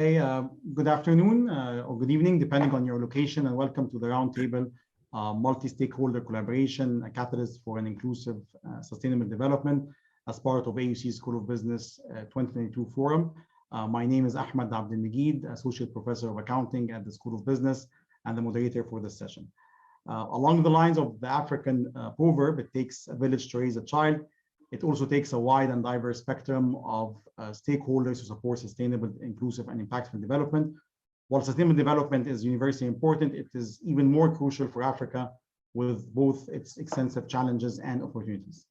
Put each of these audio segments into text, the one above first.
Hey, good afternoon or good evening, depending on your location, and welcome to the Roundtable Multi-Stakeholder Collaboration, a catalyst for an inclusive sustainable development as part of AUC School of Business 2022 Forum. My name is Ahmed Abdelmegid, Associate Professor of Accounting at the School of Business and the moderator for this session. Along the lines of the African proverb, it takes a village to raise a child. It also takes a wide and diverse spectrum of stakeholders to support sustainable, inclusive, and impactful development. While sustainable development is universally important, it is even more crucial for Africa with both its extensive challenges and opportunities.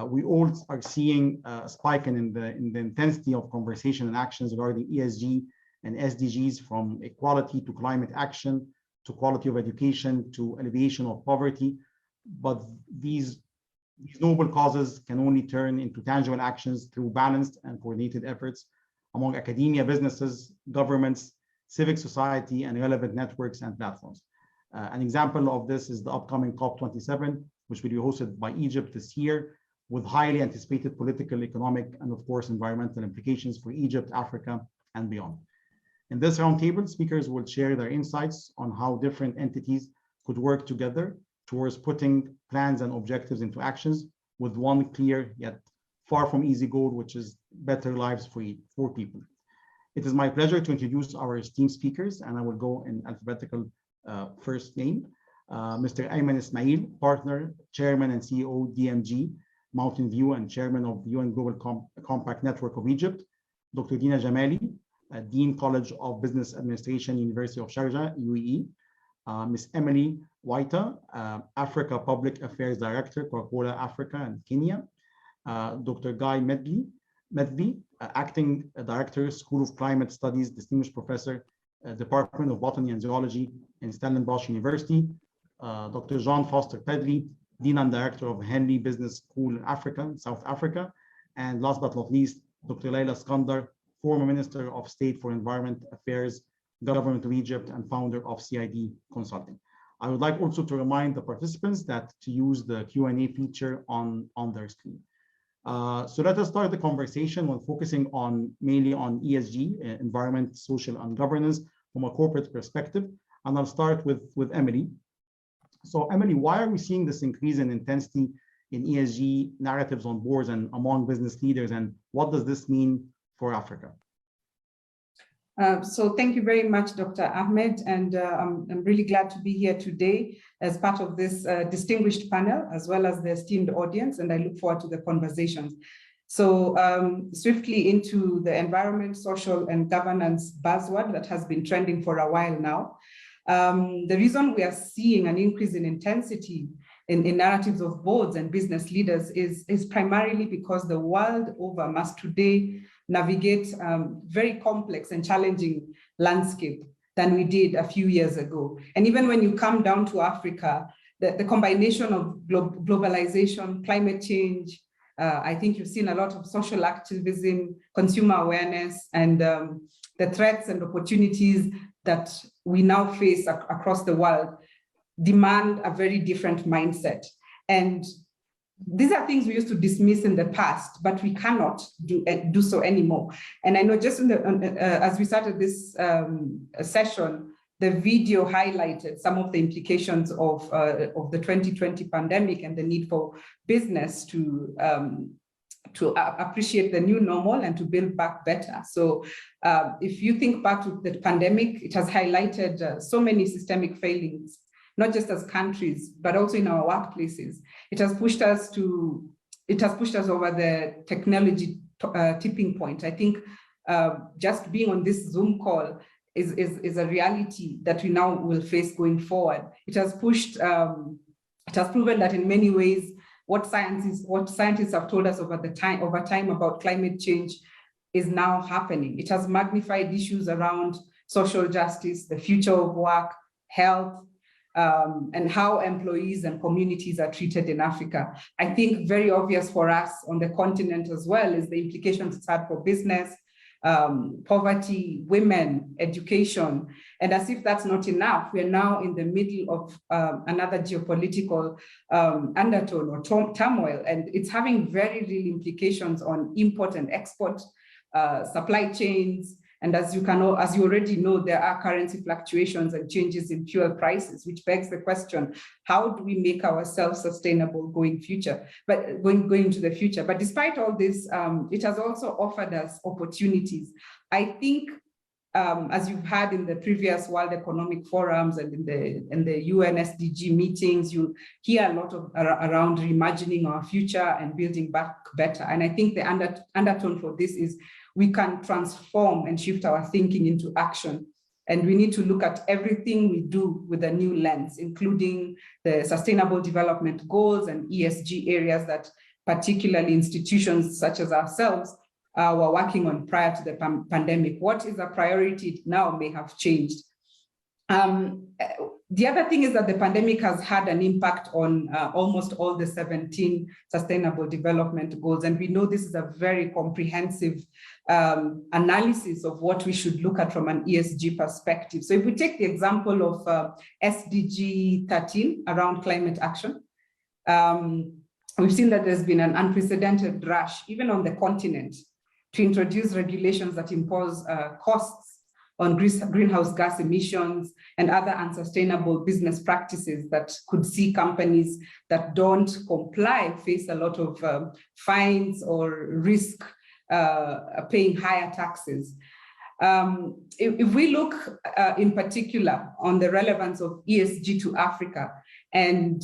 We all are seeing a spike in the intensity of conversation and actions regarding ESG and SDGs, from equality to climate action, to quality of education, to alleviation of poverty. But these noble causes can only turn into tangible actions through balanced and coordinated efforts among academia, businesses, governments, civic society, and relevant networks and platforms. An example of this is the upcoming COP27, which will be hosted by Egypt this year, with highly anticipated political, economic, and of course, environmental implications for Egypt, Africa, and beyond. In this roundtable, speakers will share their insights on how different entities could work together towards putting plans and objectives into actions with one clear yet far from easy goal, which is better lives for people. It is my pleasure to introduce our esteemed speakers, and I will go in alphabetical first name. Mr. Ayman Ismail, Partner, Chairman and CEO, DMG, Mountain View, and Chairman of the UN Global Compact Network of Egypt. Dr. Dina Jamali, Dean College of Business Administration, University of Sharjah, UAE. Ms. Emily Waita, Africa Public Affairs Director, Coca-Cola Africa and Kenya. Dr. Guy Medvi, Acting Director, School of Climate Studies, Distinguished Professor, Department of Botany and Zoology in Stellenbosch University. Dr. Jean Foster Pedley, Dean and Director of Henley Business School in Africa, South Africa. And last but not least, Dr. Leila Skandar, former Minister of State for Environment Affairs, Government of Egypt, and founder of CID Consulting. I would like also to remind the participants that to use the Q&A feature on their screen. So let us start the conversation on focusing mainly on ESG, environment, social, and governance from a corporate perspective. And I'll start with Emily. So Emily, why are we seeing this increase in intensity in ESG narratives on boards and among business leaders, and what does this mean for Africa? So thank you very much, Dr. Ahmed, and I'm really glad to be here today as part of this distinguished panel, as well as the esteemed audience, and I look forward to the conversations. So swiftly into the environment, social, and governance buzzword that has been trending for a while now. The reason we are seeing an increase in intensity in narratives of boards and business leaders is primarily because the world over must today navigate very complex and challenging landscape than we did a few years ago. And even when you come down to Africa, the combination of globalization, climate change, I think you've seen a lot of social activism, consumer awareness, and the threats and opportunities that we now face across the world demand a very different mindset. And these are things we used to dismiss in the past, but we cannot do so anymore. And I know just as we started this session, the video highlighted some of the implications of the 2020 pandemic and the need for business to appreciate the new normal and to build back better. So if you think back to the pandemic, it has highlighted so many systemic failings, not just as countries, but also in our workplaces. It has pushed us over the technology tipping point. I think just being on this Zoom call is a reality that we now will face going forward. It has proven that in many ways, what scientists have told us over time about climate change is now happening. It has magnified issues around social justice, the future of work, health, and how employees and communities are treated in Africa. I think very obvious for us on the continent as well is the implications it's had for business, poverty, women, education. And as if that's not enough, we are now in the middle of another geopolitical undertone or turmoil, and it's having very real implications on import and export, supply chains, And as you already know, there are currency fluctuations and changes in fuel prices, which begs the question, how do we make ourselves sustainable going into the future? But despite all this, it has also offered us opportunities. I think, as you've had in the previous World Economic Forums and in the UN SDG meetings, you hear a lot around reimagining our future and building back better. And I think the undertone for this is we can transform and shift our thinking into action. And we need to look at everything we do with a new lens, including the Sustainable Development Goals and ESG areas that particularly institutions such as ourselves were working on prior to the pandemic. What is a priority now may have changed. The other thing is that the pandemic has had an impact on almost all the 17 Sustainable Development Goals. And we know this is a very comprehensive analysis of what we should look at from an ESG perspective. So if we take the example of SDG 13 around climate action, we've seen that there's been an unprecedented rush, even on the continent, to introduce regulations that impose costs on greenhouse gas emissions and other unsustainable business practices that could see companies that don't comply face a lot of fines or risk paying higher taxes. If we look in particular on the relevance of ESG to Africa, and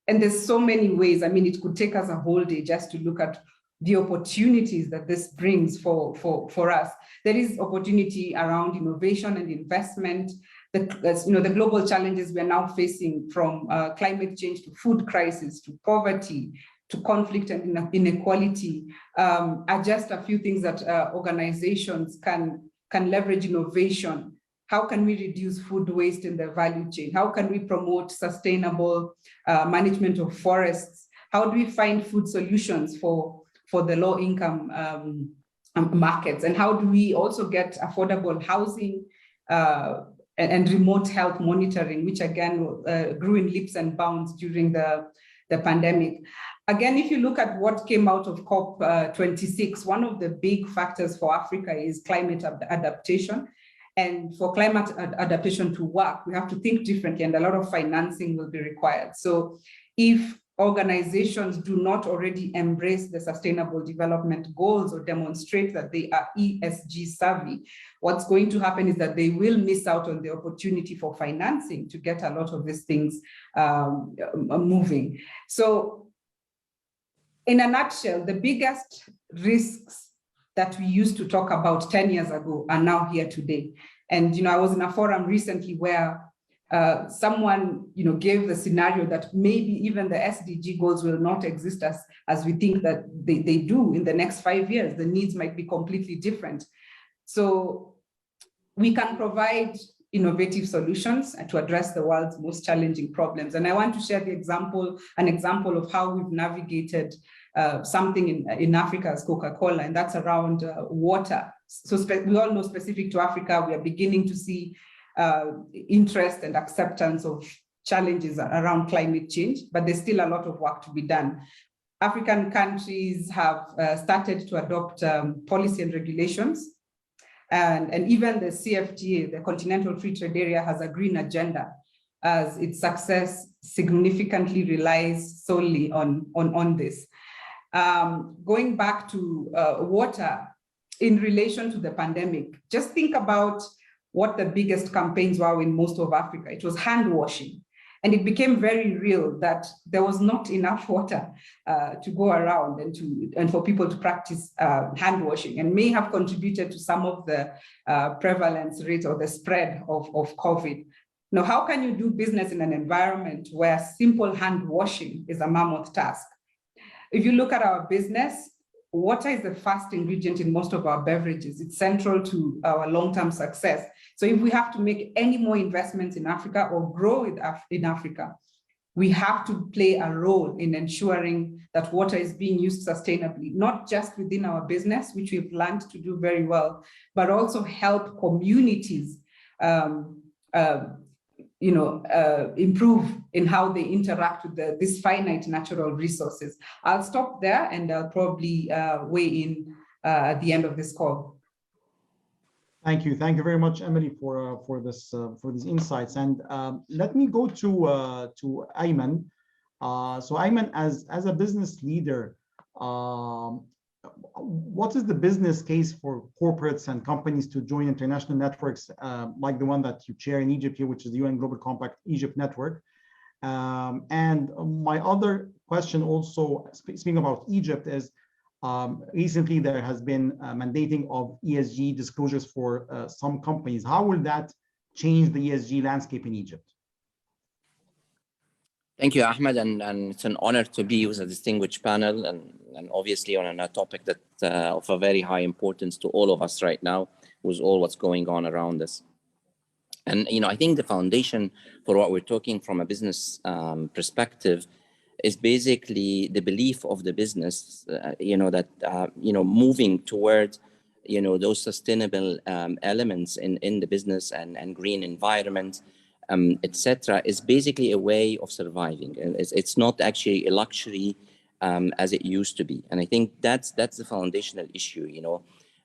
there's so many ways, I mean, it could take us a whole day just to look at the opportunities that this brings for us. There is opportunity around innovation and investment, the global challenges we're now facing, from climate change to food crisis to poverty to conflict and inequality, are just a few things that organizations can leverage innovation. How can we reduce food waste in the value chain? How can we promote sustainable management of forests? How do we find food solutions for the low-income markets? And how do we also get affordable housing and remote health monitoring, which again grew in leaps and bounds during the pandemic. Again, if you look at what came out of COP26, one of the big factors for Africa is climate adaptation. And for climate adaptation to work, we have to think differently, and a lot of financing will be required. So if organizations do not already embrace the Sustainable Development Goals or demonstrate that they are ESG savvy, what's going to happen is that they will miss out on the opportunity for financing to get a lot of these things moving. So in a nutshell, the biggest risks that we used to talk about 10 years ago are now here today. And I was in a forum recently where someone gave the scenario that maybe even the SDG goals will not exist as we think that they do in the next 5 years. The needs might be completely different. So we can provide innovative solutions to address the world's most challenging problems. And I want to share an example of how we've navigated something in Africa as Coca-Cola, and that's around water. So we all know, specific to Africa, we are beginning to see interest and acceptance of challenges around climate change, but there's still a lot of work to be done. African countries have started to adopt policy and regulations, and even the CFTA, the Continental Free Trade Area, has a green agenda, as its success significantly relies solely on this. Going back to water, in relation to the pandemic, just think about what the biggest campaigns were in most of Africa. It was hand washing. And it became very real that there was not enough water to go around and for people to practice hand washing, and may have contributed to some of the prevalence rate or the spread of COVID. Now, how can you do business in an environment where simple hand washing is a mammoth task? If you look at our business, water is the first ingredient in most of our beverages. It's central to our long-term success. So if we have to make any more investments in Africa or grow in Africa, we have to play a role in ensuring that water is being used sustainably, not just within our business, which we've learned to do very well, but also help communities improve in how they interact with these finite natural resources. I'll stop there, and I'll probably weigh in at the end of this call. Thank you. Thank you very much, Emily, for these insights. And let me go to Ayman. So Ayman, as a business leader, what is the business case for corporates and companies to join international networks like the one that you chair in Egypt here, which is the UN Global Compact Egypt Network? And my other question also, speaking about Egypt, is recently there has been mandating of ESG disclosures for some companies. How will that change the ESG landscape in Egypt? Thank you, Ahmed, and it's an honor to be with a distinguished panel and obviously on a topic that of a very high importance to all of us right now with all what's going on around us. And I think the foundation for what we're talking from a business perspective is basically the belief of the business, that moving toward those sustainable elements in the business and green environment, etc., is basically a way of surviving. And it's not actually a luxury as it used to be. And I think that's the foundational issue.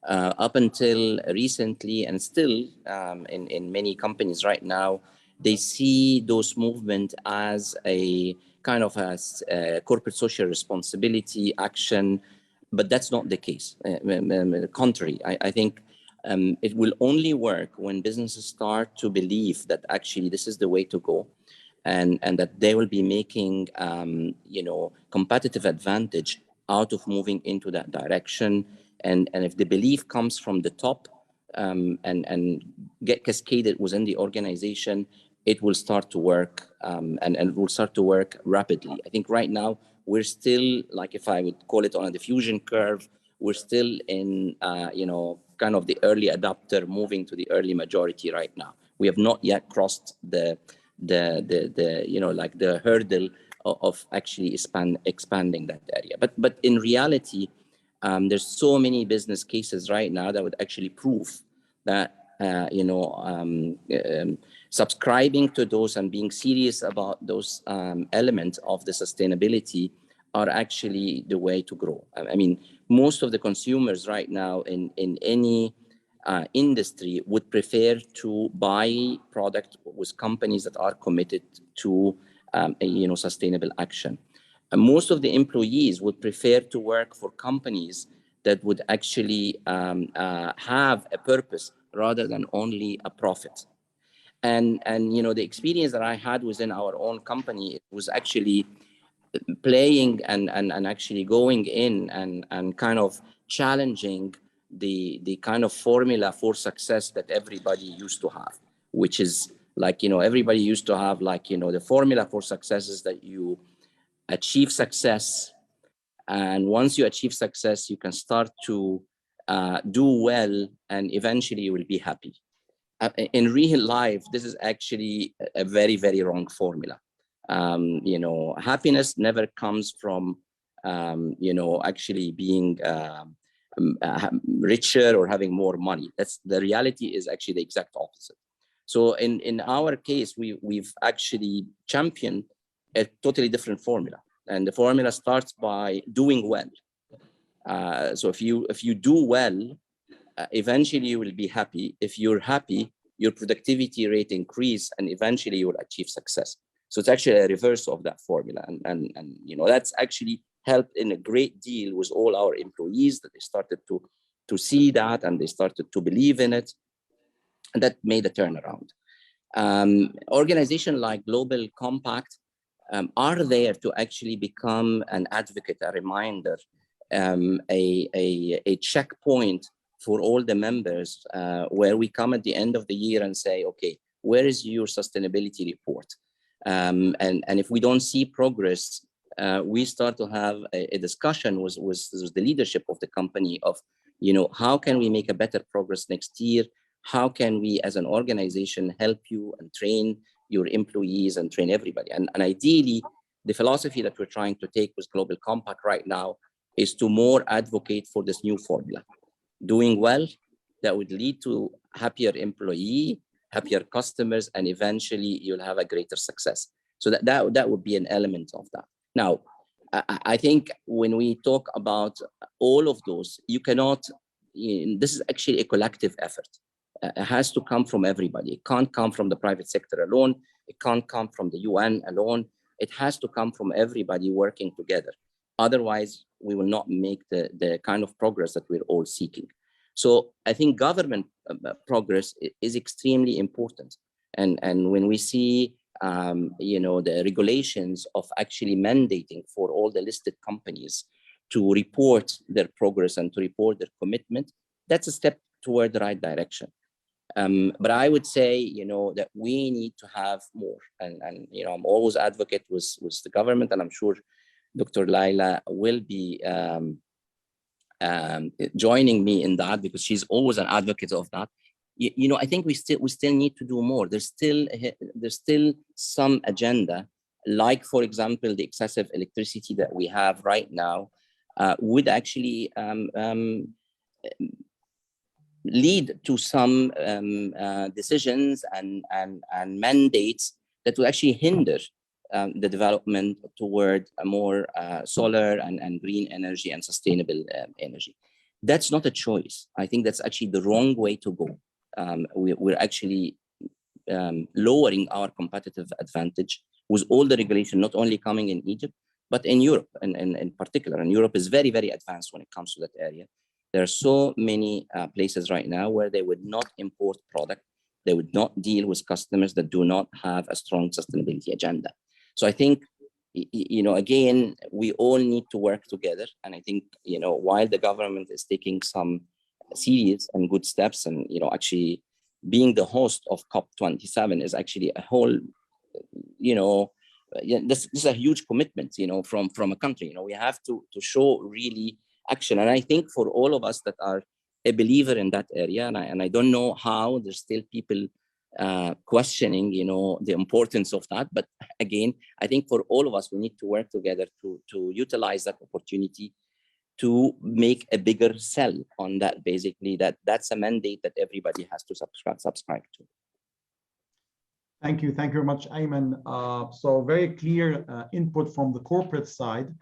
Up until recently, and still in many companies right now, they see those movements as a kind of a corporate social responsibility action, but that's not the case. Contrary, I think it will only work when businesses start to believe that actually this is the way to go, and that they will be making competitive advantage out of moving into that direction. And if the belief comes from the top and get cascaded within the organization, it will start to work and it will start to work rapidly. I think right now we're still, like if I would call it on a diffusion curve, we're still in kind of the early adopter moving to the early majority right now. We have not yet crossed the hurdle of actually expanding that area. But in reality, there's so many business cases right now that would actually prove that subscribing to those and being serious about those elements of the sustainability are actually the way to grow. I mean, most of the consumers right now in any industry would prefer to buy product with companies that are committed to sustainable action. And most of the employees would prefer to work for companies that would actually have a purpose rather than only a profit. And the experience that I had within our own company was actually playing and actually going in and kind of challenging the kind of formula for success that everybody used to have, which is like, everybody used to have like, the formula for success is that you achieve success. And once you achieve success, you can start to do well, and eventually you will be happy. In real life, this is actually a very, very wrong formula. Happiness never comes from, actually being richer or having more money. That's the reality is actually the exact opposite. So in our case, we've actually championed a totally different formula. And the formula starts by doing well. So if you do well, eventually you will be happy. If you're happy, your productivity rate increase, and eventually you will achieve success. So it's actually a reverse of that formula. And that's actually helped in a great deal with all our employees, that they started to see that, and they started to believe in it. And that made a turnaround. Organizations like Global Compact are there to actually become an advocate, a reminder, a checkpoint for all the members, where we come at the end of the year and say, okay, where is your sustainability report? And if we don't see progress, we start to have a discussion with the leadership of the company of, how can we make a better progress next year? How can we as an organization help you and train your employees and train everybody? And ideally, the philosophy that we're trying to take with Global Compact right now is to more advocate for this new formula. Doing well, that would lead to happier employee, happier customers, and eventually you'll have a greater success. So that would be an element of that. Now, I think when we talk about all of those, you cannot, this is actually a collective effort. has to come from everybody. It can't come from the private sector alone. It can't come from the UN alone. It has to come from everybody working together. Otherwise, we will not make the kind of progress that we're all seeking. So I think government progress is extremely important. And when we see, the regulations of actually mandating for all the listed companies to report their progress and to report their commitment, that's a step toward the right direction. But I would say, that we need to have more. And I'm always advocate with the government, and I'm sure Dr. Laila will be joining me in that, because she's always an advocate of that. I think we still need to do more. There's still some agenda, like, for example, the excessive electricity that we have right now would actually lead to some decisions and mandates that will actually hinder the development toward a more solar and green energy and sustainable energy. That's not a choice. I think that's actually the wrong way to go. We're actually lowering our competitive advantage with all the regulation, not only coming in Egypt, but in Europe and in particular. And Europe is very, very advanced when it comes to that area. There are so many places right now where they would not import product. They would not deal with customers that do not have a strong sustainability agenda. So I think, again, we all need to work together. And I think, while the government is taking some serious and good steps, and, actually being the host of COP27 is actually a whole, this is a huge commitment, from a country. We have to show really action. And I think for all of us that are a believer in that area, and I don't know how there's still people questioning, the importance of that. But again, I think for all of us, we need to work together to utilize that opportunity to make a bigger sell on that. Basically, that's a mandate that everybody has to subscribe to. Thank you very much, Ayman. So very clear input from the corporate side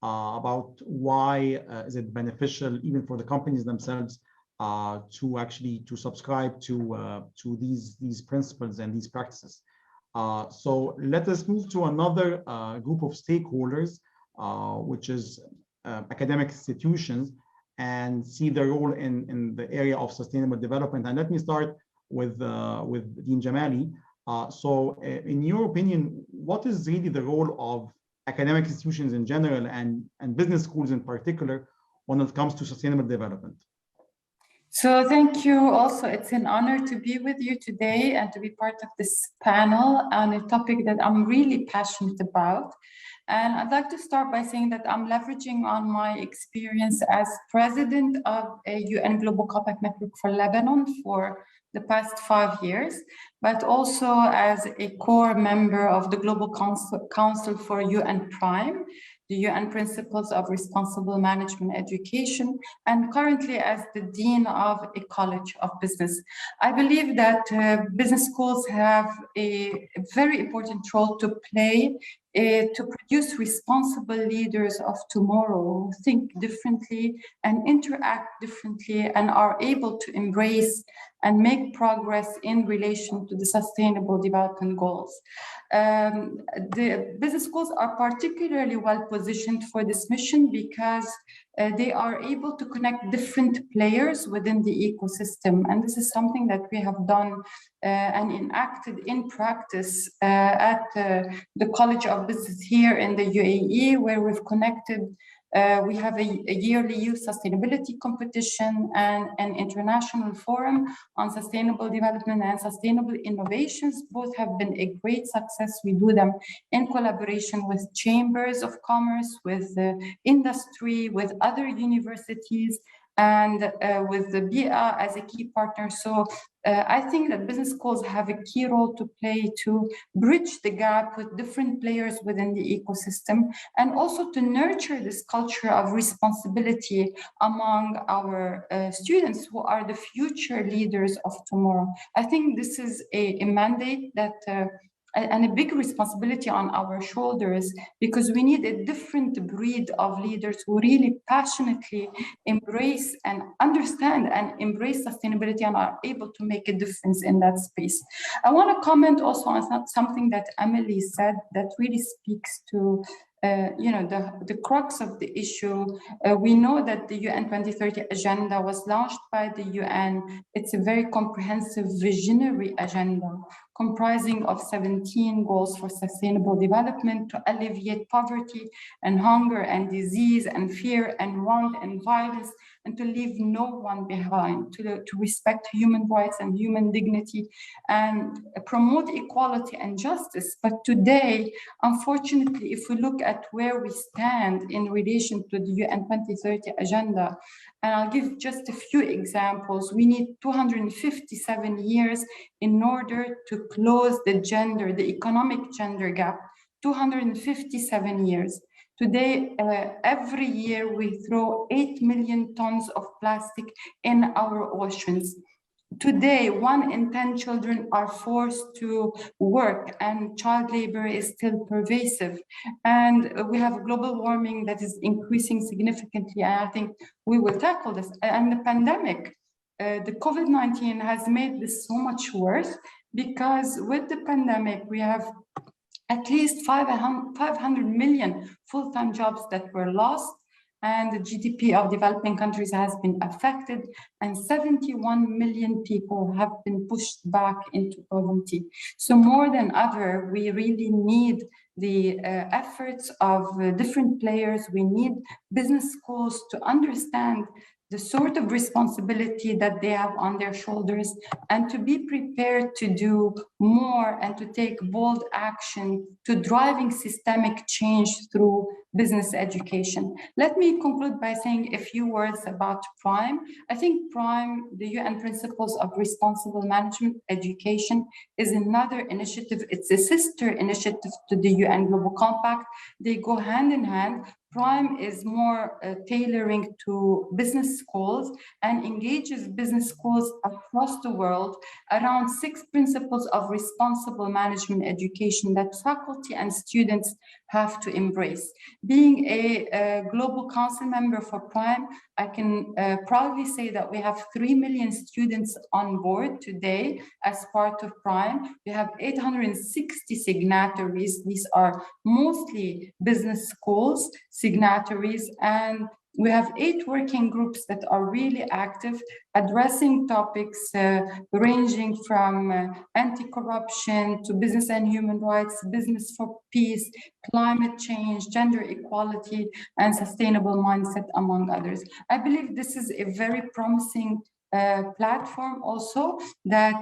about why is it beneficial even for the companies themselves to subscribe to these principles and these practices. So let us move to another group of stakeholders, which is academic institutions, and see their role in the area of sustainable development. And let me start with Dean Jamali. So in your opinion, what is really the role of academic institutions in general and business schools in particular when it comes to sustainable development? So thank you also. It's an honor to be with you today and to be part of this panel on a topic that I'm really passionate about. And I'd like to start by saying that I'm leveraging on my experience as president of a UN Global Compact Network for Lebanon for the past 5 years, but also as a core member of the Global Council for UN Prime, the UN Principles of Responsible Management Education, and currently as the Dean of a College of Business. I believe that business schools have a very important role to play to produce responsible leaders of tomorrow who think differently and interact differently and are able to embrace and make progress in relation to the Sustainable Development Goals. The business schools are particularly well positioned for this mission because they are able to connect different players within the ecosystem. And this is something that we have done and enacted in practice at the College of Business here in the UAE, where we've connected. We have a yearly youth sustainability competition and an international forum on sustainable development and sustainable innovations. Both have been a great success. We do them in collaboration with chambers of commerce, with industry, with other universities, and with the BIA as a key partner. So I think that business schools have a key role to play to bridge the gap with different players within the ecosystem, and also to nurture this culture of responsibility among our students who are the future leaders of tomorrow. I think this is a mandate that and a big responsibility on our shoulders, because we need a different breed of leaders who really passionately embrace and understand and embrace sustainability and are able to make a difference in that space. I want to comment also on something that Emily said that really speaks to the crux of the issue. We know that the UN 2030 agenda was launched by the UN. It's a very comprehensive visionary agenda comprising of 17 goals for sustainable development to alleviate poverty and hunger and disease and fear and want and violence, and to leave no one behind, to respect human rights and human dignity and promote equality and justice. But today, unfortunately, if we look at where we stand in relation to the UN 2030 agenda, and I'll give just a few examples, we need 257 years in order to close the economic gender gap, 257 years. Today, every year we throw 8 million tons of plastic in our oceans. Today, 1 in 10 children are forced to work, and child labor is still pervasive. And we have global warming that is increasing significantly. And I think we will tackle this. And the pandemic, the COVID-19 has made this so much worse, because with the pandemic, we have at least 500 million full-time jobs that were lost, and the GDP of developing countries has been affected, and 71 million people have been pushed back into poverty. So more than ever, we really need the efforts of different players. We need business schools to understand the sort of responsibility that they have on their shoulders, and to be prepared to do more and to take bold action to driving systemic change through business education. Let me conclude by saying a few words about PRIME. I think PRIME, the UN Principles of Responsible Management Education, is another initiative. It's a sister initiative to the UN Global Compact. They go hand in hand. PRIME is more tailoring to business schools and engages business schools across the world around 6 principles of responsible management education that faculty and students have to embrace. Being a global council member for PRIME, I can proudly say that we have 3 million students on board today as part of PRIME. We have 860 signatories. These are mostly business schools, signatories, and we have 8 working groups that are really active, addressing topics ranging from anti-corruption to business and human rights, business for peace, climate change, gender equality, and sustainable mindset, among others. I believe this is a very promising platform also that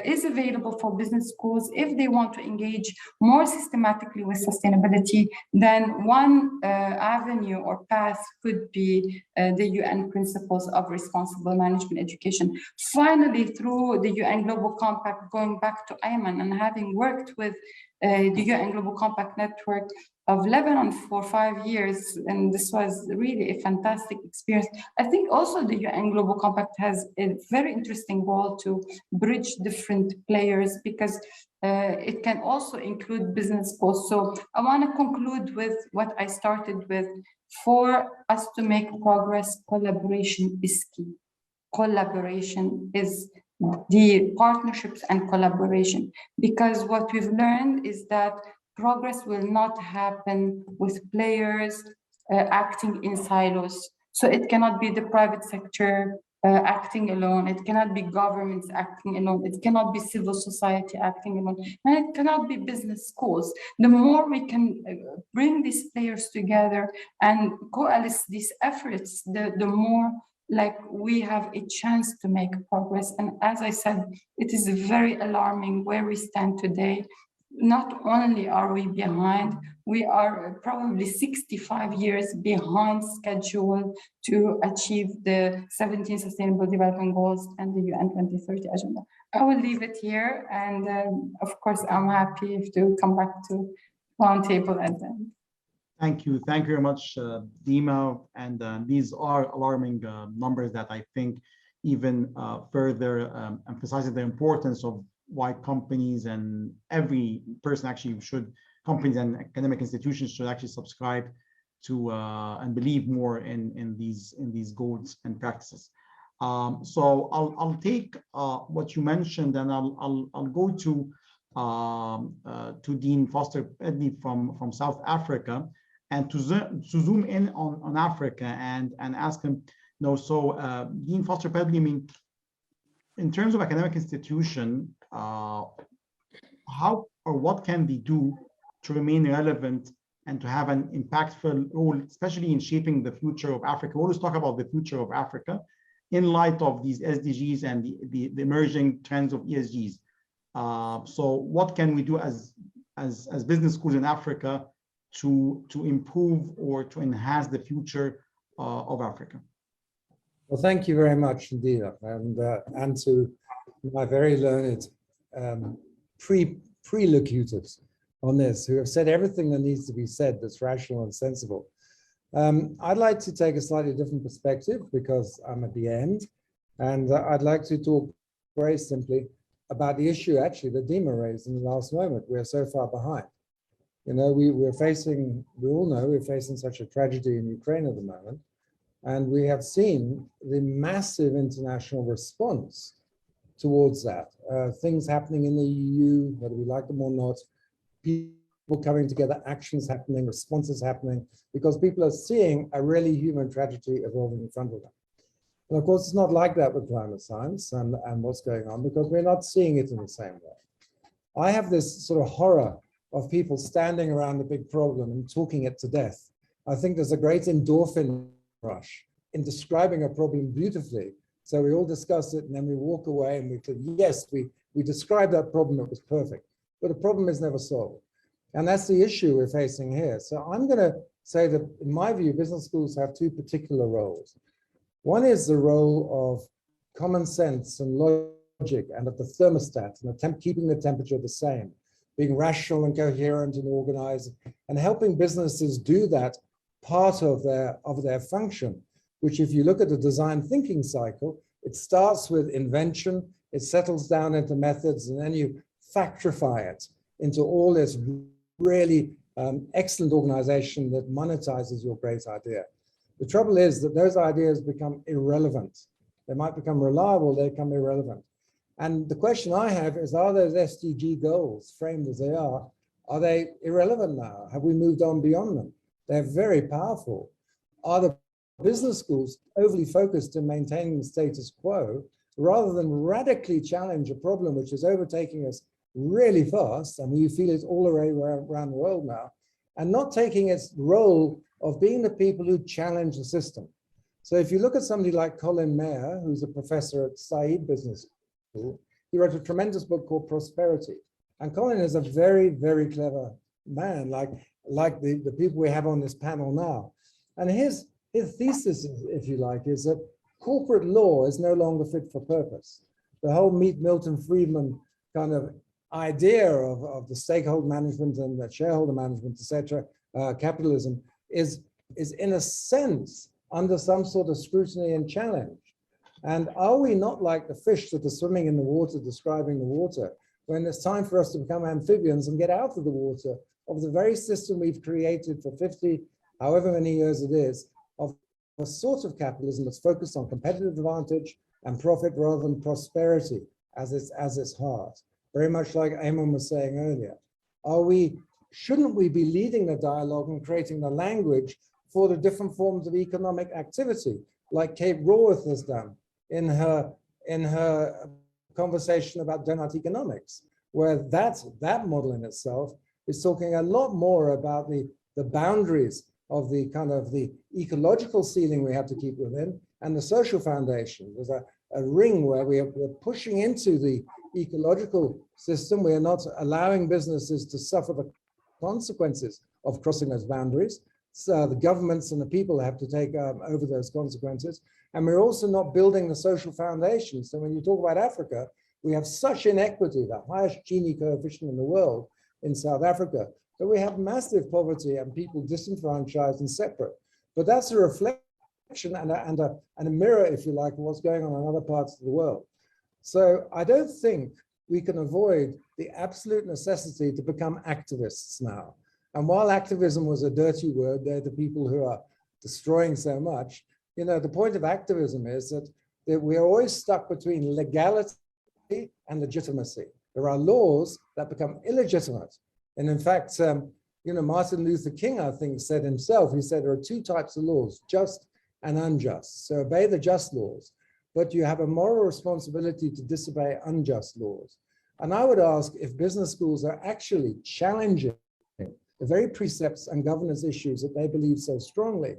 is available for business schools if they want to engage more systematically with sustainability. Then one avenue or path could be the UN Principles of Responsible Management Education. Finally, through the UN Global Compact, going back to Ayman and having worked with the UN Global Compact Network of Lebanon for 5 years, and this was really a fantastic experience. I think also the UN Global Compact has a very interesting role to bridge different players, because it can also include business schools. So I want to conclude with what I started with. For us to make progress, collaboration is key. Collaboration is the partnerships and collaboration, because what we've learned is that progress will not happen with players acting in silos. So it cannot be the private sector acting alone. It cannot be governments acting alone. It cannot be civil society acting alone. And it cannot be business schools. The more we can bring these players together and coalesce these efforts, the more like we have a chance to make progress. And as I said, it is very alarming where we stand today. Not only are we behind, we are probably 65 years behind schedule to achieve the 17 Sustainable Development Goals and the UN 2030 Agenda. I will leave it here, and of course, I'm happy to come back to Roundtable at the end. Thank you very much, Dima. And these are alarming numbers that I think even further emphasizes the importance of why companies and every person actually should, companies and academic institutions should actually subscribe to and believe more in these goals and practices. So I'll take what you mentioned, and I'll go to Dean Foster Pedley from South Africa, and to zoom in on Africa and ask him, so Dean Foster Pedley, I mean, in terms of academic institution, how or what can they do to remain relevant and to have an impactful role, especially in shaping the future of Africa? We always talk about the future of Africa in light of these SDGs and the emerging trends of ESGs. So what can we do as business schools in Africa to improve or to enhance the future of Africa? Well, thank you very much indeed, and to my very learned prelocutors on this, who have said everything that needs to be said that's rational and sensible. I'd like to take a slightly different perspective because I'm at the end, and I'd like to talk very simply about the issue actually that Dima raised in the last moment. We're so far behind. You know, we all know we're facing such a tragedy in Ukraine at the moment, and we have seen the massive international response towards that. Things happening in the EU, whether we like them or not, people coming together, actions happening, responses happening, because people are seeing a really human tragedy evolving in front of them. And of course, it's not like that with climate science and what's going on, because we're not seeing it in the same way. I have this sort of horror of people standing around a big problem and talking it to death. I think there's a great endorphin rush in describing a problem beautifully. So we all discuss it and then we walk away and we think, yes, we described that problem, it was perfect, but the problem is never solved. And that's the issue we're facing here. So I'm going to say that in my view, business schools have two particular roles. One is the role of common sense and logic and of the thermostat and keeping the temperature the same, being rational and coherent and organized, and helping businesses do that part of their function, which if you look at the design thinking cycle, it starts with invention, it settles down into methods, and then you factorify it into all this really excellent organization that monetizes your great idea. The trouble is that those ideas become irrelevant. They might become reliable, they become irrelevant. And the question I have is, are those SDG goals, framed as they are they irrelevant now? Have we moved on beyond them? They're very powerful. Are the business schools overly focused in maintaining the status quo rather than radically challenge a problem which is overtaking us really fast, and we feel it all around the world now, and not taking its role of being the people who challenge the system? So if you look at somebody like Colin Mayer, who's a professor at Said Business School, he wrote a tremendous book called Prosperity. And Colin is a very, very clever man, like the people we have on this panel now. And his thesis, if you like, is that corporate law is no longer fit for purpose. The whole Milton Friedman kind of idea of the stakeholder management and the shareholder management, etc., capitalism is in a sense under some sort of scrutiny and challenge. And are we not like the fish that are swimming in the water, describing the water, when it's time for us to become amphibians and get out of the water of the very system we've created for 50, however many years it is, of a sort of capitalism that's focused on competitive advantage and profit rather than prosperity as its heart? Very much like Eamon was saying earlier. Shouldn't we be leading the dialogue and creating the language for the different forms of economic activity, like Kate Raworth has done in her conversation about donut economics, where that model in itself is talking a lot more about the boundaries of the kind of the ecological ceiling we have to keep within and the social foundation. There's a ring where we're pushing into the ecological system. We are not allowing businesses to suffer the consequences of crossing those boundaries. So the governments and the people have to take over those consequences. And we're also not building the social foundation. So when you talk about Africa, we have such inequity, the highest Gini coefficient in the world in South Africa, that we have massive poverty and people disenfranchised and separate. But that's a reflection and a mirror, if you like, of what's going on in other parts of the world. So I don't think we can avoid the absolute necessity to become activists now. And while activism was a dirty word, they're the people who are destroying so much. You know, the point of activism is that we're always stuck between legality and legitimacy. There are laws that become illegitimate. And in fact, you know, Martin Luther King, I think, said himself, he said there are two types of laws, just and unjust. So obey the just laws, but you have a moral responsibility to disobey unjust laws. And I would ask if business schools are actually challenging the very precepts and governance issues that they believe so strongly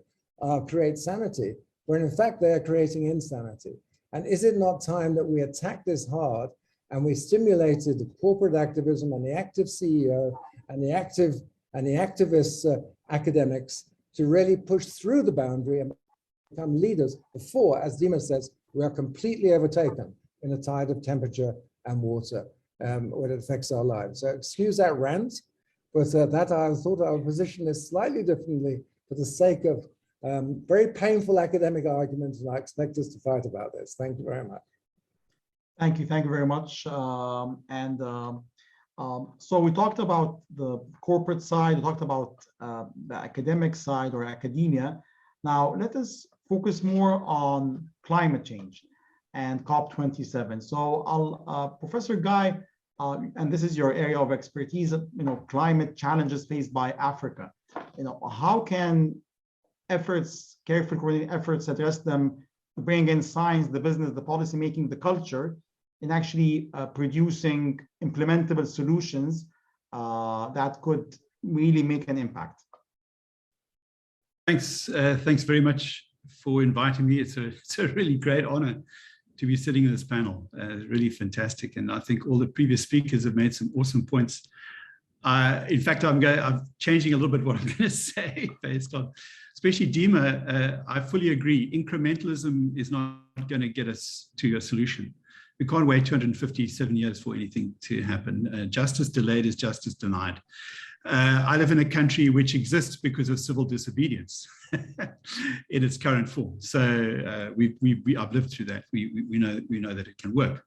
create sanity, when in fact they are creating insanity. And is it not time that we attack this hard and we stimulated the corporate activism and the active CEO and the activist academics to really push through the boundary and become leaders before, as Dima says, we are completely overtaken in a tide of temperature and water when it affects our lives. So excuse that rant, but that I thought I would position this slightly differently for the sake of very painful academic arguments, and I expect us to fight about this. Thank you very much. Thank you very much. So we talked about the corporate side, we talked about the academic side or academia. Now let us focus more on climate change and COP27. So I'll, Professor Guy, and this is your area of expertise, you know, climate challenges faced by Africa. You know, how can efforts, careful coordinated efforts address them, bring in science, the business, the policy making, the culture, in actually producing implementable solutions that could really make an impact? Thanks very much for inviting me. It's a really great honor to be sitting in this panel. Really fantastic, and I think all the previous speakers have made some awesome points. In fact, I'm changing a little bit what I'm going to say based on, especially Dima. I fully agree. Incrementalism is not going to get us to a solution. We can't wait 257 years for anything to happen. Justice delayed is justice denied. I live in a country which exists because of civil disobedience in its current form. So I've lived through that. We know that it can work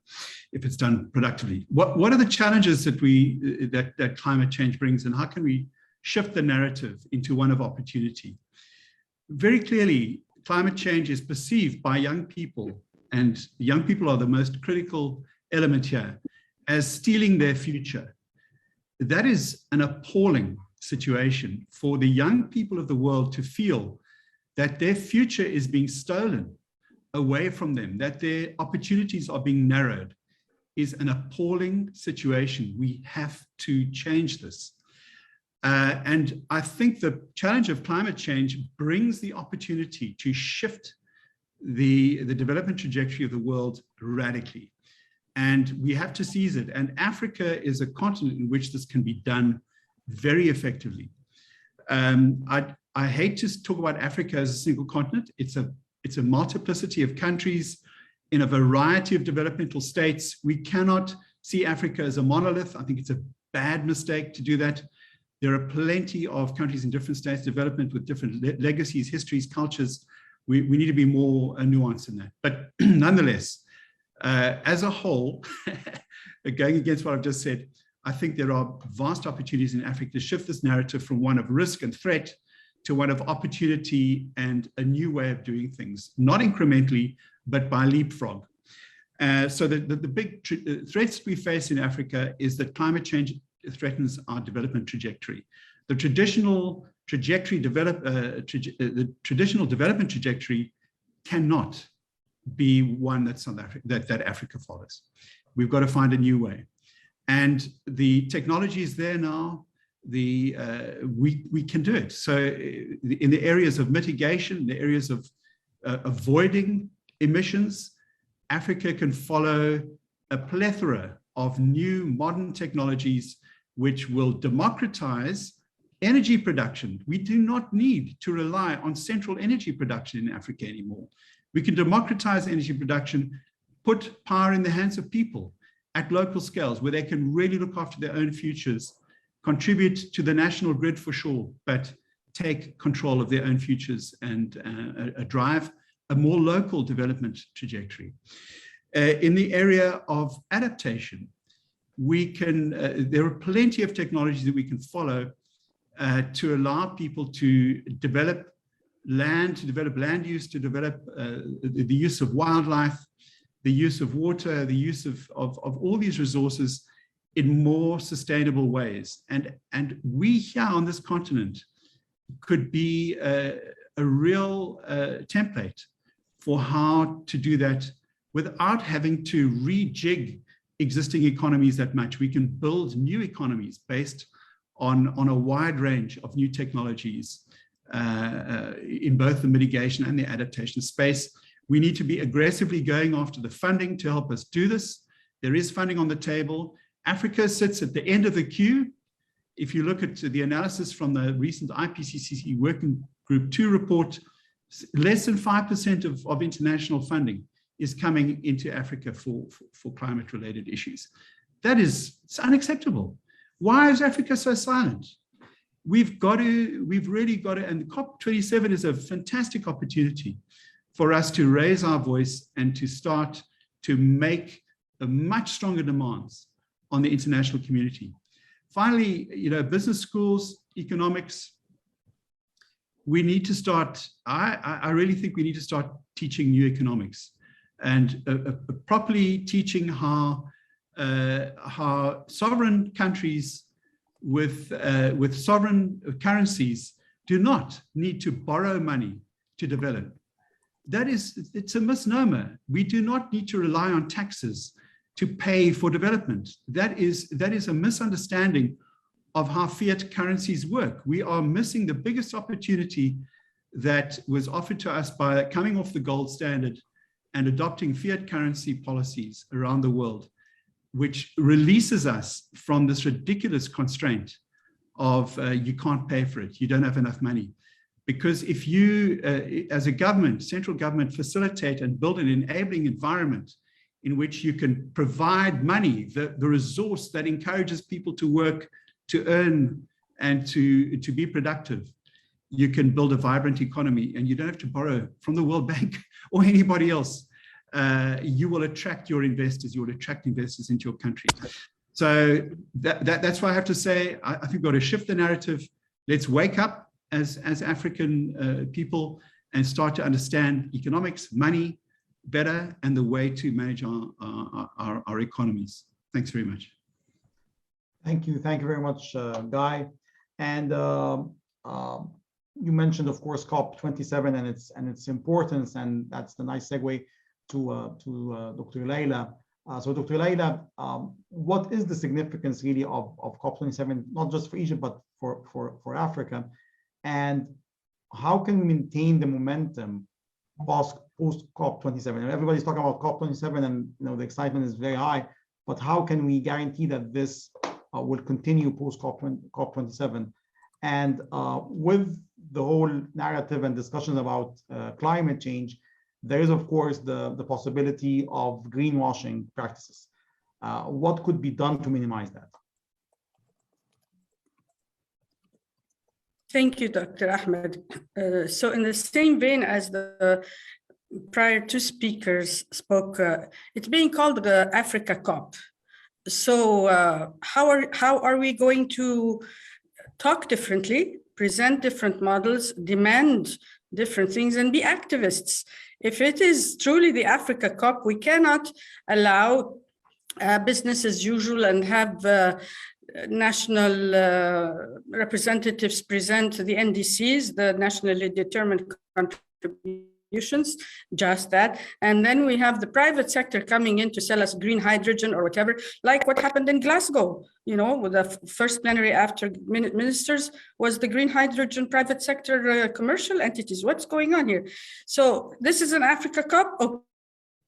if it's done productively. What are the challenges that that climate change brings, and how can we shift the narrative into one of opportunity? Very clearly, climate change is perceived by young people, and young people are the most critical element here, as stealing their future. That is an appalling situation for the young people of the world to feel that their future is being stolen away from them, that their opportunities are being narrowed, is an appalling situation. We have to change this. And I think the challenge of climate change brings the opportunity to shift the development trajectory of the world radically. And we have to seize it. And Africa is a continent in which this can be done very effectively. I hate to talk about Africa as a single continent. It's a multiplicity of countries in a variety of developmental states. We cannot see Africa as a monolith. I think it's a bad mistake to do that. There are plenty of countries in different states of development with different legacies, histories, cultures. We need to be more nuanced in that. But nonetheless, as a whole, going against what I've just said, I think there are vast opportunities in Africa to shift this narrative from one of risk and threat to one of opportunity and a new way of doing things, not incrementally, but by leapfrog. So the big threats we face in Africa is that climate change threatens our development trajectory. The traditional development trajectory cannot be one that Africa follows. We've got to find a new way. And the technology is there now. We can do it. So in the areas of mitigation, the areas of avoiding emissions, Africa can follow a plethora of new modern technologies which will democratize energy production. We do not need to rely on central energy production in Africa anymore. We can democratize energy production, put power in the hands of people at local scales where they can really look after their own futures, contribute to the national grid for sure, but take control of their own futures and drive a more local development trajectory. In the area of adaptation, we can, there are plenty of technologies that we can follow to allow people to develop land, use, to develop the use of wildlife, the use of water, the use of all these resources in more sustainable ways. And we here on this continent could be a real template for how to do that without having to rejig existing economies that much. We can build new economies based on a wide range of new technologies in both the mitigation and the adaptation space. We need to be aggressively going after the funding to help us do this. There is funding on the table. Africa sits at the end of the queue. If you look at the analysis from the recent IPCC Working Group 2 report, less than 5% of international funding is coming into Africa for climate-related issues. It's unacceptable. Why is Africa so silent? We've really got to, and COP27 is a fantastic opportunity for us to raise our voice and to start to make a much stronger demands on the international community. Finally, business schools, economics, we need to start, I really think we need to start teaching new economics and properly teaching how sovereign countries with sovereign currencies do not need to borrow money to develop. It's a misnomer. We do not need to rely on taxes to pay for development. That is a misunderstanding of how fiat currencies work. We are missing the biggest opportunity that was offered to us by coming off the gold standard and adopting fiat currency policies around the world, which releases us from this ridiculous constraint of you can't pay for it, you don't have enough money. Because if you, as a government, central government, facilitate and build an enabling environment in which you can provide money, the resource that encourages people to work, to earn, and to be productive, you can build a vibrant economy, and you don't have to borrow from the World Bank or anybody else. You will attract your investors, you will attract investors into your country. So that's why I have to say, I think we've got to shift the narrative. Let's wake up as African people and start to understand economics, money better, and the way to manage our economies. Thanks very much. Thank you very much, Guy. And you mentioned, of course, COP27 and its importance, and that's the nice segue to Dr. Laila. So Dr. Laila, what is the significance really of COP27, not just for Egypt, but for Africa? And how can we maintain the momentum post COP27? Everybody's talking about COP27 and the excitement is very high, but how can we guarantee that this will continue post COP27? And with the whole narrative and discussion about climate change, there is, of course, the possibility of greenwashing practices. What could be done to minimize that? Thank you, Dr. Ahmed. So in the same vein as the prior two speakers spoke, it's being called the Africa COP. So how are we going to talk differently, present different models, demand different things, and be activists? If it is truly the Africa COP, we cannot allow business as usual and have national representatives present the NDCs, the nationally determined contributions, just that. And then we have the private sector coming in to sell us green hydrogen or whatever, like what happened in Glasgow, with the first plenary after ministers was the green hydrogen private sector commercial entities. What's going on here? So this is an Africa COP.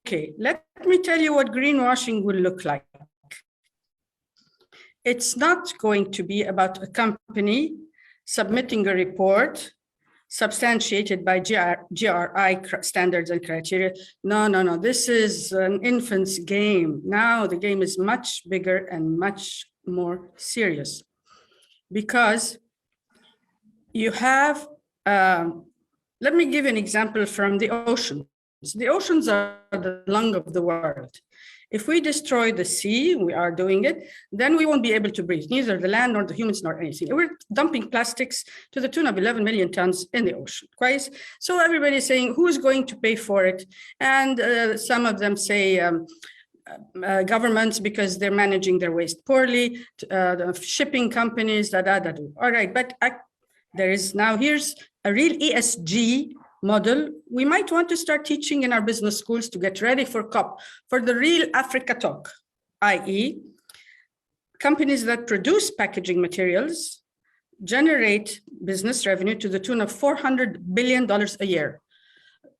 Okay, let me tell you what greenwashing will look like. It's not going to be about a company submitting a report substantiated by GRI standards and criteria. No. This is an infant's game. Now the game is much bigger and much more serious, because you have, let me give an example from the oceans. The oceans are the lung of the world. If we destroy the sea, we are doing it, then we won't be able to breathe, neither the land nor the humans nor anything. We're dumping plastics to the tune of 11 million tons in the ocean, right? So everybody's saying, who's going to pay for it? And some of them say governments, because they're managing their waste poorly, the shipping companies, All right, but here's a real ESG model. We might want to start teaching in our business schools to get ready for COP, for the real Africa talk, i.e. companies that produce packaging materials generate business revenue to the tune of $400 billion a year.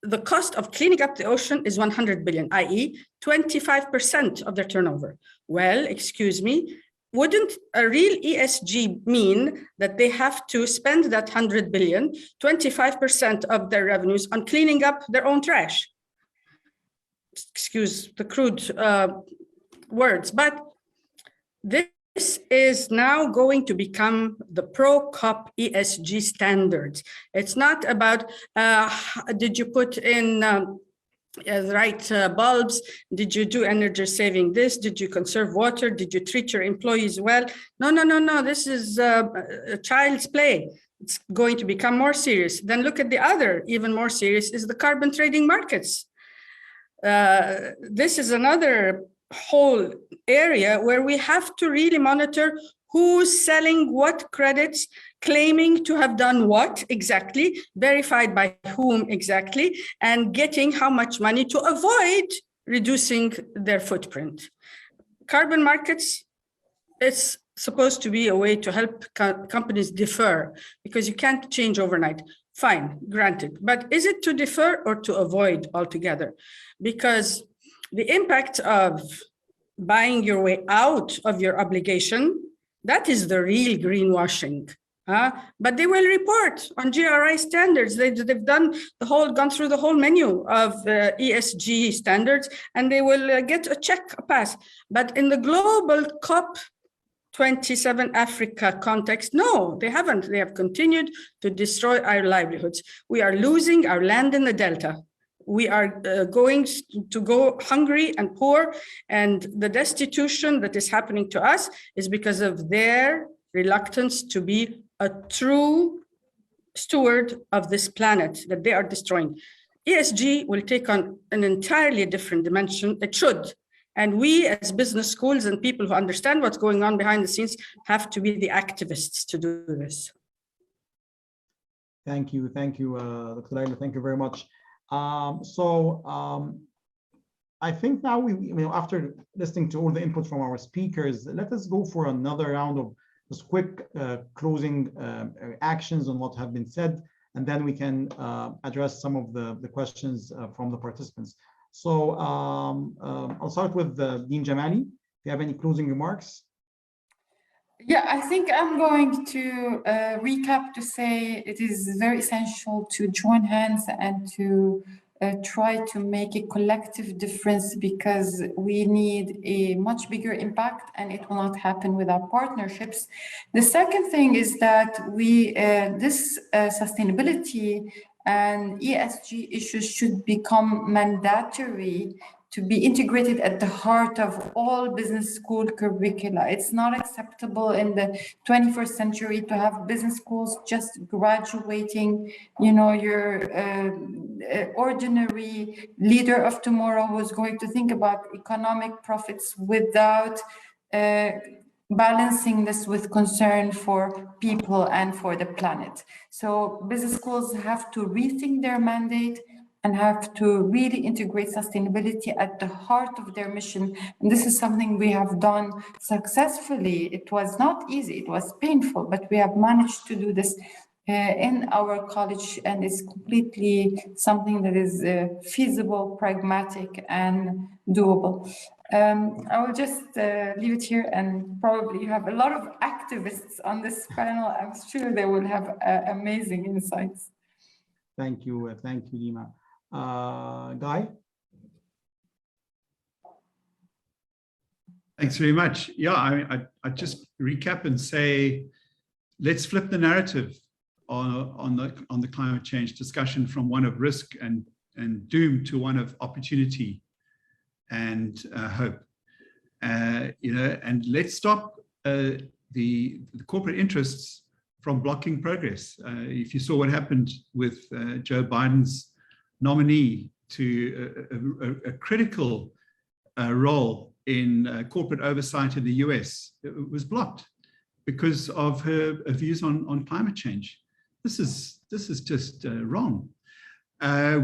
The cost of cleaning up the ocean is 100 billion, i.e. 25% of their turnover. Well, excuse me, wouldn't a real ESG mean that they have to spend that 100 billion, 25% of their revenues on cleaning up their own trash? Excuse the crude words, but this is now going to become the pro-COP ESG standards. It's not about, did you put in the right bulbs? Did you do energy saving this? Did you conserve water? Did you treat your employees well? No. This is a child's play. It's going to become more serious. Then look at the other, even more serious, is the carbon trading markets. This is another whole area where we have to really monitor who's selling what credits, claiming to have done what exactly, verified by whom exactly, and getting how much money to avoid reducing their footprint. Carbon markets, it's supposed to be a way to help companies defer, because you can't change overnight. Fine, granted. But is it to defer or to avoid altogether? Because the impact of buying your way out of your obligation, that is the real greenwashing. But they will report on GRI standards. They've gone through the whole menu of ESG standards, and they will get a check, a pass. But in the global COP27 Africa context, no, they haven't. They have continued to destroy our livelihoods. We are losing our land in the Delta. We are going to go hungry and poor, and the destitution that is happening to us is because of their reluctance to be a true steward of this planet that they are destroying. ESG will take on an entirely different dimension. It should. And we as business schools and people who understand what's going on behind the scenes have to be the activists to do this. Thank you, Dr. Laila, thank you very much. I think now after listening to all the input from our speakers, let us go for another round of just quick closing actions on what have been said, and then we can address some of the questions from the participants. So I'll start with Dean Jamali. Do you have any closing remarks? Yeah, I think I'm going to recap to say it is very essential to join hands and to try to make a collective difference, because we need a much bigger impact, and it will not happen without partnerships. The second thing is that this sustainability and ESG issues should become mandatory to be integrated at the heart of all business school curricula. It's not acceptable in the 21st century to have business schools just graduating, your ordinary leader of tomorrow who's going to think about economic profits without balancing this with concern for people and for the planet. So business schools have to rethink their mandate and have to really integrate sustainability at the heart of their mission. And this is something we have done successfully. It was not easy, it was painful, but we have managed to do this in our college, and it's completely something that is feasible, pragmatic, and doable. I will just leave it here, and probably have a lot of activists on this panel. I'm sure they will have amazing insights. Thank you, Dima. Guy? Thanks very much. Yeah, I just recap and say, let's flip the narrative on the climate change discussion from one of risk and doom to one of opportunity and hope. And let's stop the corporate interests from blocking progress. If you saw what happened with Joe Biden's nominee to a critical role in corporate oversight in the US, it was blocked because of her views on climate change. This is just wrong.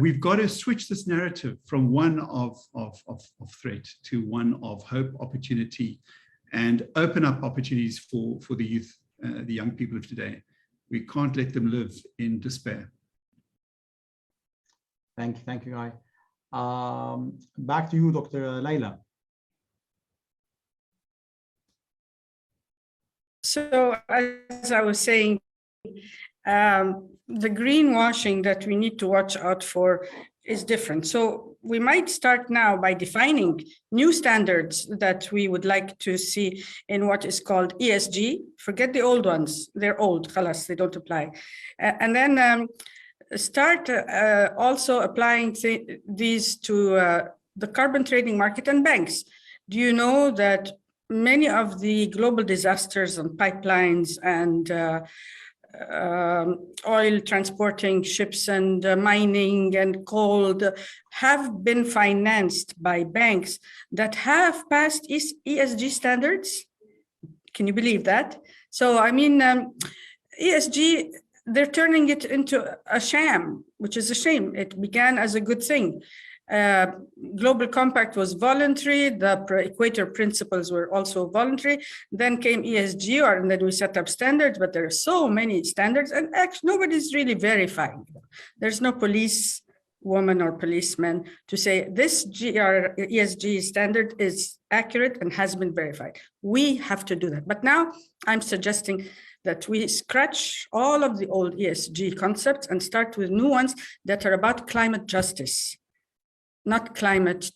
We've got to switch this narrative from one of threat to one of hope, opportunity, and open up opportunities for the youth, the young people of today. We can't let them live in despair. Thank you, Guy. Back to you, Dr. Laila. So as I was saying, the greenwashing that we need to watch out for is different. So we might start now by defining new standards that we would like to see in what is called ESG. Forget the old ones, they're old, khalas, they don't apply. And then start also applying these to the carbon trading market and banks. Do you know that many of the global disasters on pipelines and oil transporting ships and mining and coal have been financed by banks that have passed ESG standards? Can you believe that? So, I mean, ESG, they're turning it into a sham, which is a shame. It began as a good thing. Global Compact was voluntary. The Equator Principles were also voluntary. Then came ESG, and then we set up standards, but there are so many standards, and actually nobody's really verifying them. There's no police woman or policeman to say this ESG standard is accurate and has been verified. We have to do that. But now I'm suggesting that we scratch all of the old ESG concepts and start with new ones that are about climate justice. Not climate,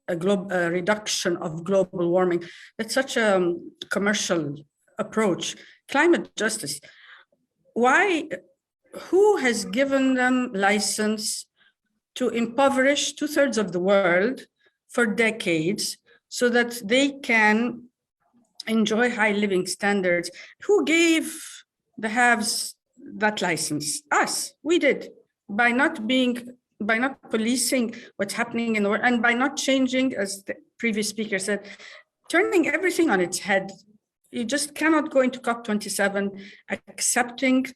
reduction of global warming. That's such a commercial approach. Climate justice. Why? Who has given them license to impoverish 2/3 of the world for decades so that they can enjoy high living standards? Who gave the haves that license? Us. We did, by not policing what's happening in the world, and by not changing, as the previous speaker said, turning everything on its head. You just cannot go into COP27 accepting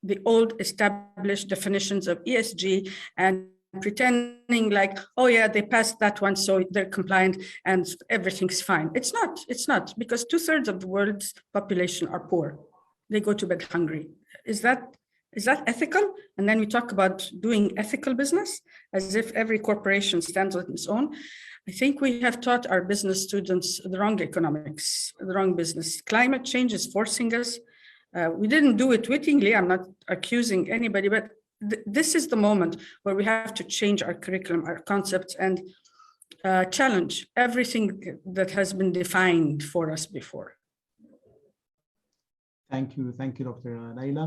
the old established definitions of ESG and pretending like, oh yeah, they passed that one, so they're compliant and everything's fine. It's not, because 2/3 of the world's population are poor. They go to bed hungry. Is that ethical? And then we talk about doing ethical business as if every corporation stands on its own. I think we have taught our business students the wrong economics, the wrong business. Climate change is forcing us. We didn't do it wittingly. I'm not accusing anybody, but this is the moment where we have to change our curriculum, our concepts, and challenge everything that has been defined for us before. Thank you, Dr. Laila.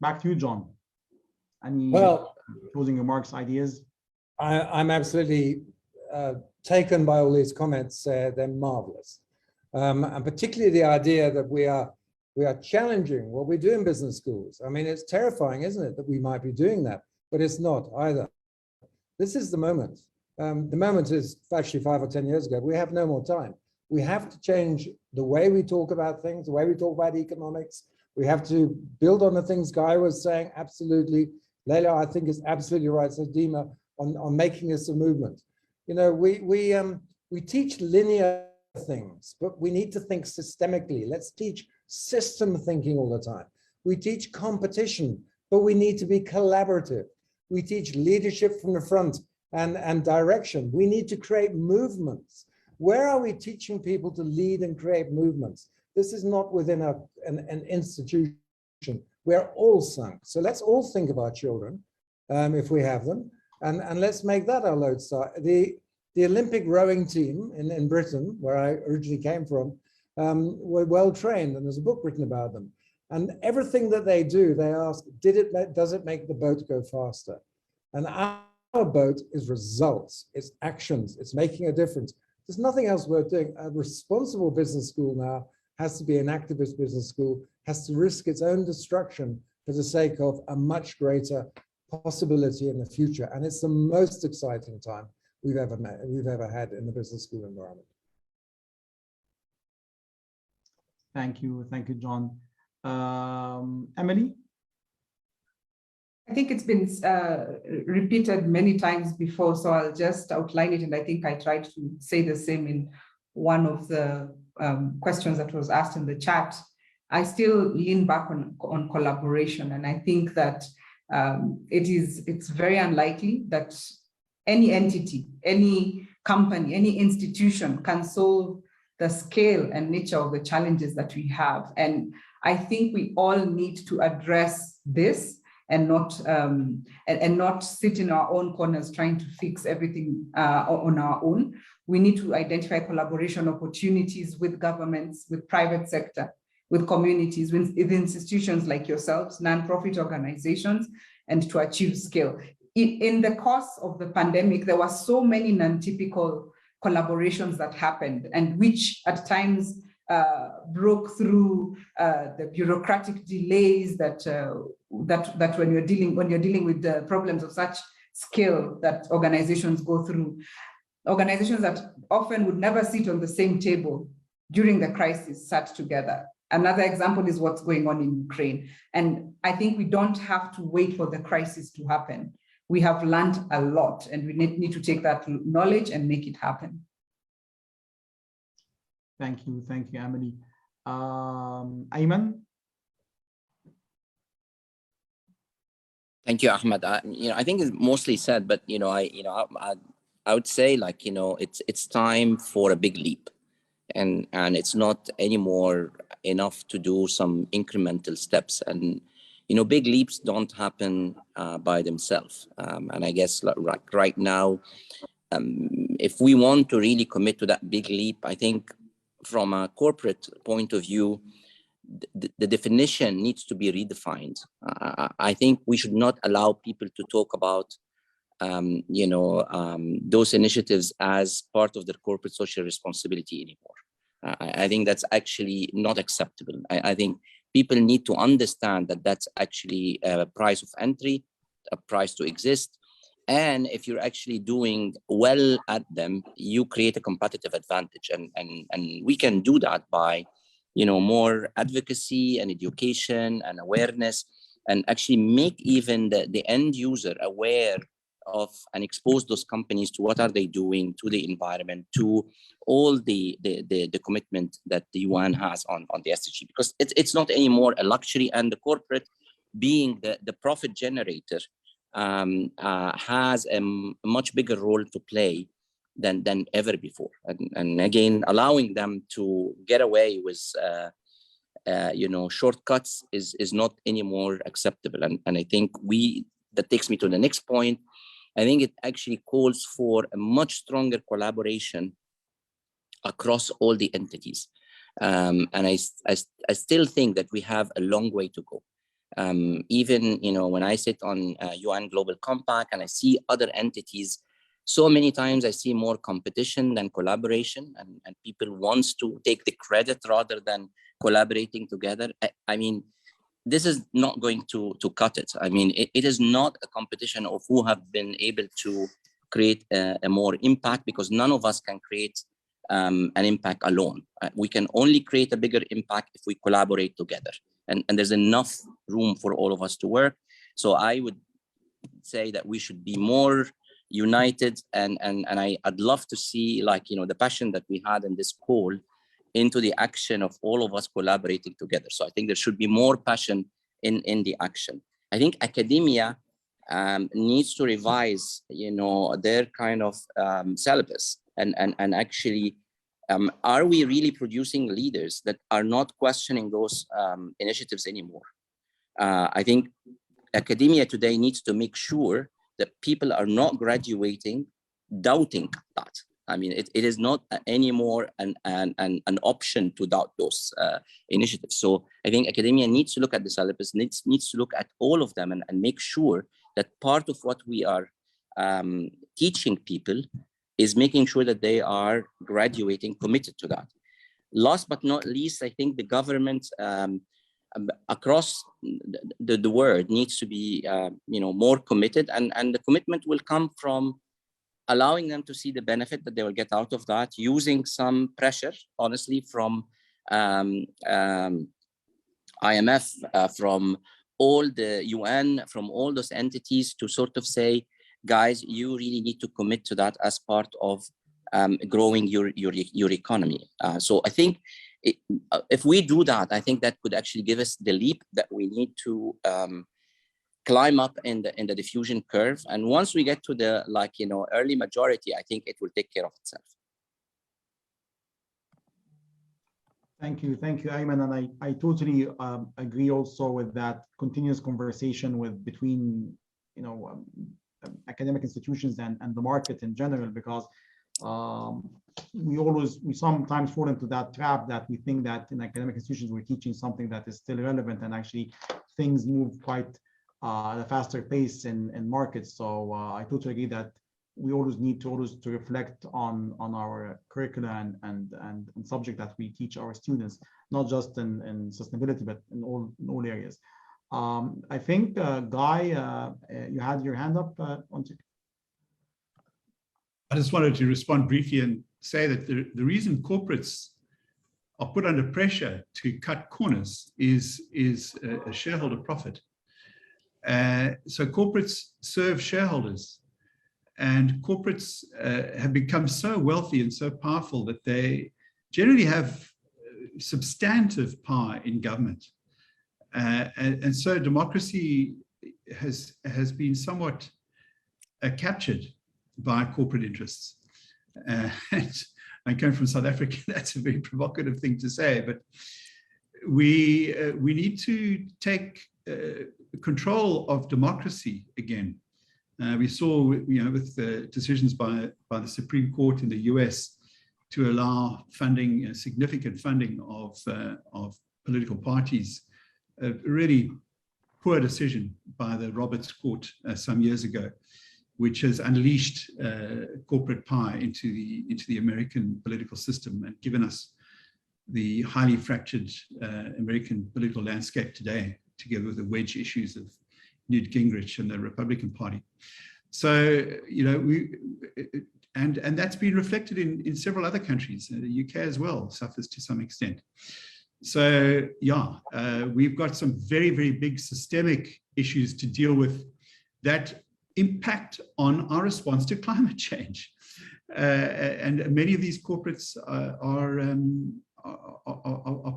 Back to you, John. Any closing remarks, ideas? I'm absolutely taken by all these comments. They're marvelous, and particularly the idea that we are challenging what we do in business schools. I mean, it's terrifying, isn't it, that we might be doing that, but it's not either. This is the moment. The moment is actually 5 or 10 years ago. We have no more time. We have to change the way we talk about things, the way we talk about economics. We have to build on the things Guy was saying. Absolutely. Laila, I think, is absolutely right. So Dima, on making this a movement. You know, we teach linear things, but we need to think systemically. Let's teach system thinking all the time. We teach competition, but we need to be collaborative. We teach leadership from the front and direction. We need to create movements. Where are we teaching people to lead and create movements? This is not within an institution. We're all sunk. So let's all think of our children, if we have them, and let's make that our lodestar. The Olympic rowing team in Britain, where I originally came from, were well trained, and there's a book written about them. And everything that they do, they ask, does it make the boat go faster? And boat is results, it's actions, it's making a difference. There's nothing else worth doing. A responsible business school now has to be an activist business school, has to risk its own destruction for the sake of a much greater possibility in the future. And it's the most exciting time we've ever had in the business school environment. Thank you, John. Emily? I think it's been repeated many times before, so I'll just outline it. And I think I tried to say the same in one of the questions that was asked in the chat. I still lean back on collaboration. And I think that it's very unlikely that any entity, any company, any institution can solve the scale and nature of the challenges that we have. And I think we all need to address this and not sit in our own corners trying to fix everything on our own. We need to identify collaboration opportunities with governments, with private sector, with communities, with institutions like yourselves, nonprofit organizations, and to achieve scale. In the course of the pandemic, there were so many non-typical collaborations that happened, and which at times broke through the bureaucratic delays that when you're dealing with the problems of such scale that organizations go through. Organizations that often would never sit on the same table during the crisis sat together. Another example is what's going on in Ukraine. And I think we don't have to wait for the crisis to happen. We have learned a lot, and we need to take that knowledge and make it happen. Thank you, Emily. Ayman? Thank you, Ahmed. I think it's mostly said, but I would say, like, it's time for a big leap, and it's not anymore enough to do some incremental steps. And big leaps don't happen by themselves. And I guess like right now, if we want to really commit to that big leap, I think from a corporate point of view, the definition needs to be redefined. I think we should not allow people to talk about those initiatives as part of their corporate social responsibility anymore. I think that's actually not acceptable. I think people need to understand that that's actually a price of entry, a price to exist. And if you're actually doing well at them, you create a competitive advantage. And we can do that by, more advocacy and education and awareness, and actually make even the end user aware of and expose those companies to what are they doing to the environment, to all the commitment that the UN has on the SDG, because it's not anymore a luxury, and the corporate, being the profit generator, has a much bigger role to play than ever before. And again, allowing them to get away with shortcuts is not anymore acceptable. And I think that takes me to the next point. I think it actually calls for a much stronger collaboration across all the entities. And I still think that we have a long way to go. Even, when I sit on UN Global Compact and I see other entities, so many times I see more competition than collaboration, and people wants to take the credit rather than collaborating together. I mean, this is not going to cut it. I mean, it is not a competition of who have been able to create a more impact, because none of us can create an impact alone. We can only create a bigger impact if we collaborate together. And there's enough room for all of us to work. So I would say that we should be more united, and I'd love to see, like, the passion that we had in this call into the action of all of us collaborating together. So I think there should be more passion in the action. I think academia needs to revise, their kind of syllabus, and actually, are we really producing leaders that are not questioning those initiatives anymore? I think academia today needs to make sure that people are not graduating doubting that. I mean, it is not anymore an option to doubt those initiatives. So I think academia needs to look at the syllabus, needs to look at all of them, and make sure that part of what we are teaching people is making sure that they are graduating committed to that. Last but not least, I think the government across the world needs to be more committed, and the commitment will come from allowing them to see the benefit that they will get out of that, using some pressure, honestly, from IMF, from all the UN, from all those entities, to sort of say, guys, you really need to commit to that as part of growing your economy. So I think if we do that, I think that could actually give us the leap that we need to climb up in the diffusion curve. And once we get to the early majority, I think it will take care of itself. Thank you, Ayman, and I totally agree also with that continuous conversation between academic institutions and the market in general, because we sometimes fall into that trap that we think that in academic institutions we're teaching something that is still relevant, and actually things move quite at a faster pace in markets. So I totally agree that we always need to reflect on our curricula and subject that we teach our students, not just in sustainability, but in all areas. I think Guy, you had your hand up. I just wanted to respond briefly and say that the reason corporates are put under pressure to cut corners is a shareholder profit. So corporates serve shareholders, and corporates have become so wealthy and so powerful that they generally have substantive power in government. And so democracy has been somewhat captured by corporate interests. And I come from South Africa, that's a very provocative thing to say, but we need to take control of democracy again. We saw, with the decisions by the Supreme Court in the US to allow funding, significant funding of political parties, a really poor decision by the Roberts Court some years ago, which has unleashed corporate power into the American political system and given us the highly fractured American political landscape today, together with the wedge issues of Newt Gingrich and the Republican Party. So, and that's been reflected in several other countries. The UK as well suffers to some extent. So, yeah, we've got some very, very big systemic issues to deal with that impact on our response to climate change. And many of these corporates are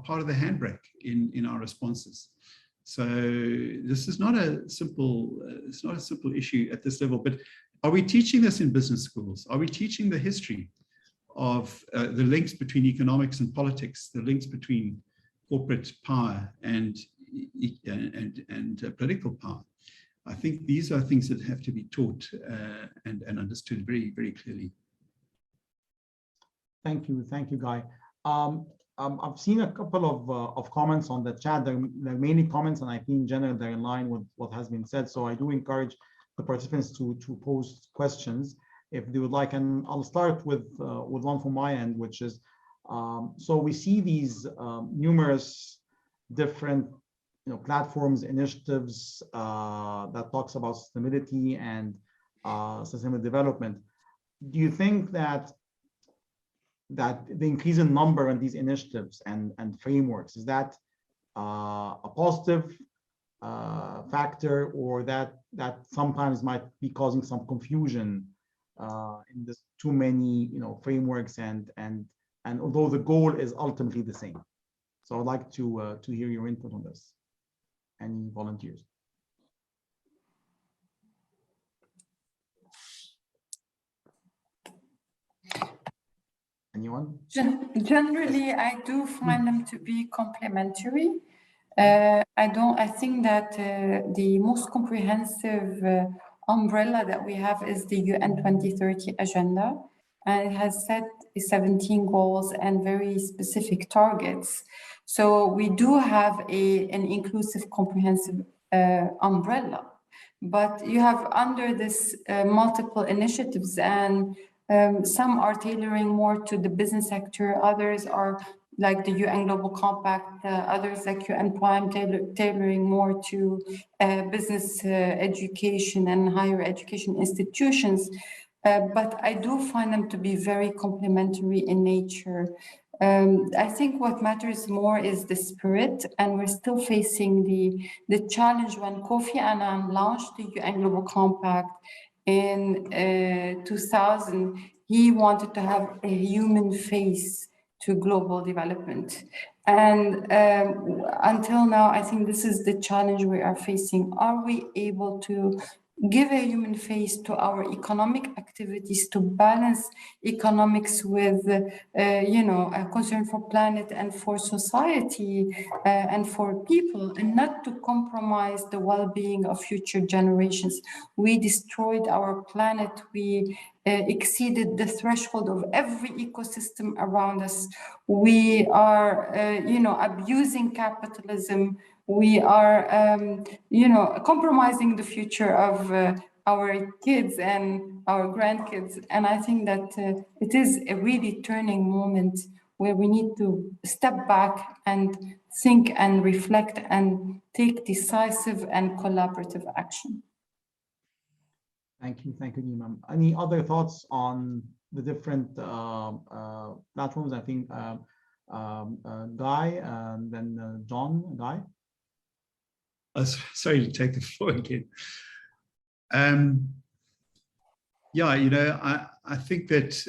part of the handbrake in our responses. So this is not a simple, issue at this level, but are we teaching this in business schools? Are we teaching the history of the links between economics and politics, the links between corporate power and political power? I think these are things that have to be taught and understood very, very clearly. Thank you, Guy. I've seen a couple of comments on the chat. They're mainly comments, and I think in general they're in line with what has been said. So I do encourage the participants to pose questions if they would like, and I'll start with one from my end, which is so we see these numerous different platforms, initiatives that talks about sustainability and sustainable development. Do you think that the increase in number of these initiatives and frameworks, is that a positive factor, or that sometimes might be causing some confusion in this too many frameworks, and although the goal is ultimately the same? So I'd like to hear your input on this. Any volunteers? Anyone? Generally, I do find them to be complementary. I think that the most comprehensive umbrella that we have is the UN 2030 agenda, and it has set 17 goals and very specific targets. So we do have an inclusive, comprehensive umbrella. but you have under this multiple initiatives, and some are tailoring more to the business sector, others are like the UN Global Compact, others like UN Prime tailoring more to business education and higher education institutions. But I do find them to be very complementary in nature. I think what matters more is the spirit, and we're still facing the challenge. When Kofi Annan launched the UN Global Compact in 2000, he wanted to have a human face to global development. And until now, I think this is the challenge we are facing. Are we able to give a human face to our economic activities, to balance economics with, a concern for planet and for society and for people, and not to compromise the well-being of future generations? We destroyed our planet. We exceeded the threshold of every ecosystem around us. We are, abusing capitalism. We are, compromising the future of our kids and our grandkids. And I think that it is a really turning moment where we need to step back and think and reflect and take decisive and collaborative action. Thank you, Neema. Any other thoughts on the different platforms? I think Guy and then John. Guy? Sorry to take the floor again. I think that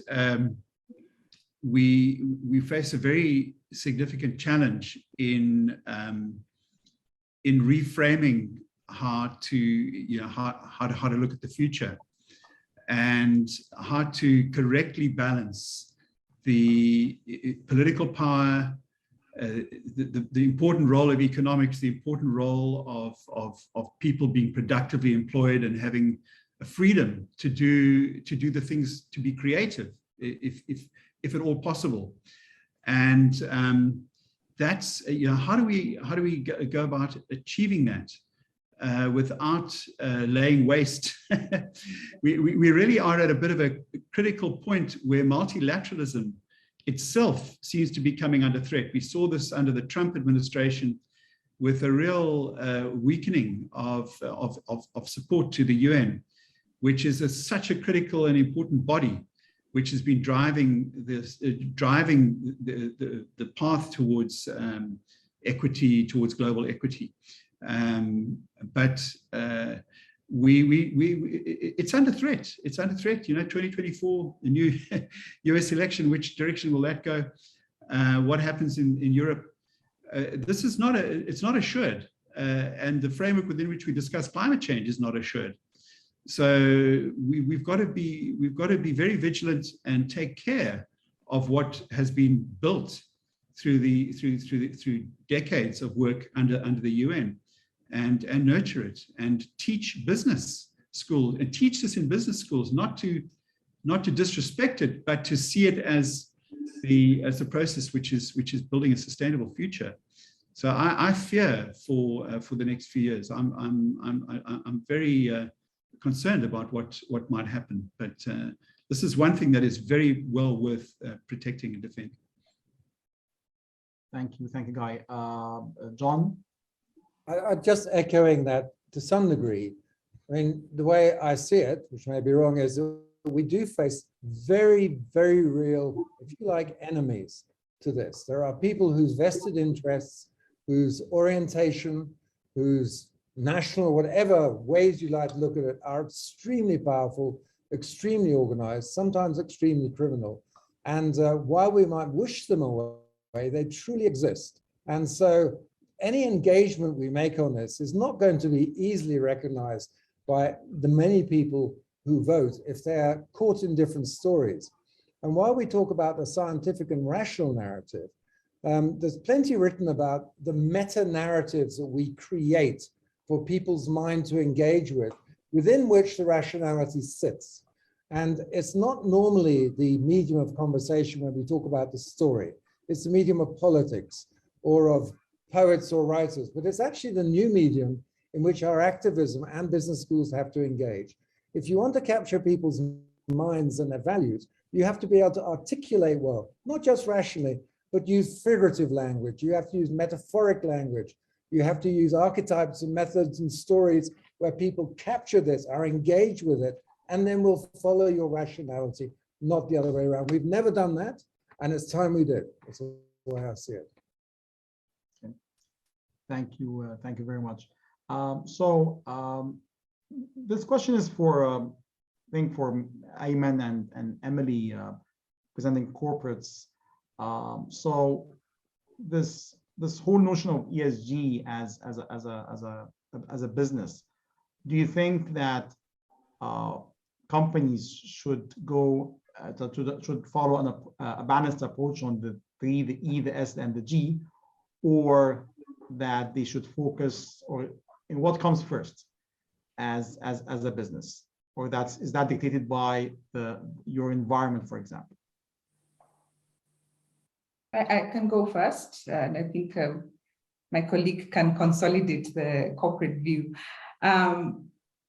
we face a very significant challenge in reframing how to look at the future, and how to correctly balance the political power, the important role of economics, the important role of people being productively employed and having a freedom to do the things, to be creative, if at all possible. And that's, how do we go about achieving that without laying waste? we really are at a bit of a critical point where multilateralism itself seems to be coming under threat. We saw this under the Trump administration, with a real weakening of support to the UN, which is such a critical and important body, which has been driving the path towards equity, towards global equity. But it's under threat. It's under threat. 2024, the new US election, which direction will that go? What happens in Europe? This is it's not assured. And the framework within which we discuss climate change is not assured. So we've got to be very vigilant and take care of what has been built through decades of work under the UN, and nurture it, and teach business schools, and teach this in business schools, not to disrespect it, but to see it as the process which is building a sustainable future. So I fear for the next few years. I'm very concerned about what might happen, but this is one thing that is very well worth protecting and defending. Thank you, Guy. John? I'm just echoing that to some degree. I mean, the way I see it, which may be wrong, is that we do face very, very real, if you like, enemies to this. There are people whose vested interests, whose orientation, whose national, whatever ways you like to look at it, are extremely powerful, extremely organized, sometimes extremely criminal. And while we might wish them away, they truly exist. And so any engagement we make on this is not going to be easily recognized by the many people who vote if they are caught in different stories. And while we talk about the scientific and rational narrative, there's plenty written about the meta-narratives that we create for people's mind to engage with, within which the rationality sits. And it's not normally the medium of conversation when we talk about the story. It's the medium of politics or of poets or writers, but it's actually the new medium in which our activism and business schools have to engage. If you want to capture people's minds and their values, you have to be able to articulate well, not just rationally, but use figurative language. You have to use metaphoric language. You have to use archetypes and methods and stories where people capture this, are engaged with it, and then will follow your rationality, not the other way around. We've never done that, and it's time we did. That's the way I see it. Okay. Thank you very much. This question is for, I think, for Ayman and Emily, presenting corporates. So this whole notion of ESG as a business, do you think that companies should go should follow a balanced approach on the E, the S, and the G, or that they should focus, or in what comes first as a business, or is that dictated by your environment, for example? I can go first, and I think my colleague can consolidate the corporate view.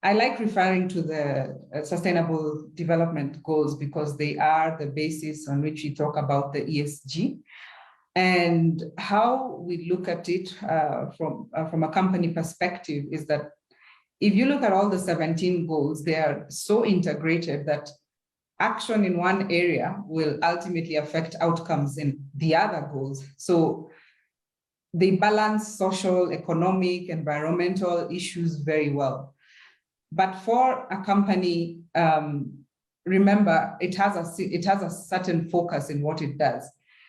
I like referring to the Sustainable Development Goals because they are the basis on which we talk about the ESG. And how we look at it from a company perspective is that if you look at all the 17 goals, they are so integrated that action in one area will ultimately affect outcomes in the other goals. So they balance social, economic, environmental issues very well. But for a company, remember, it has a certain focus in what it does.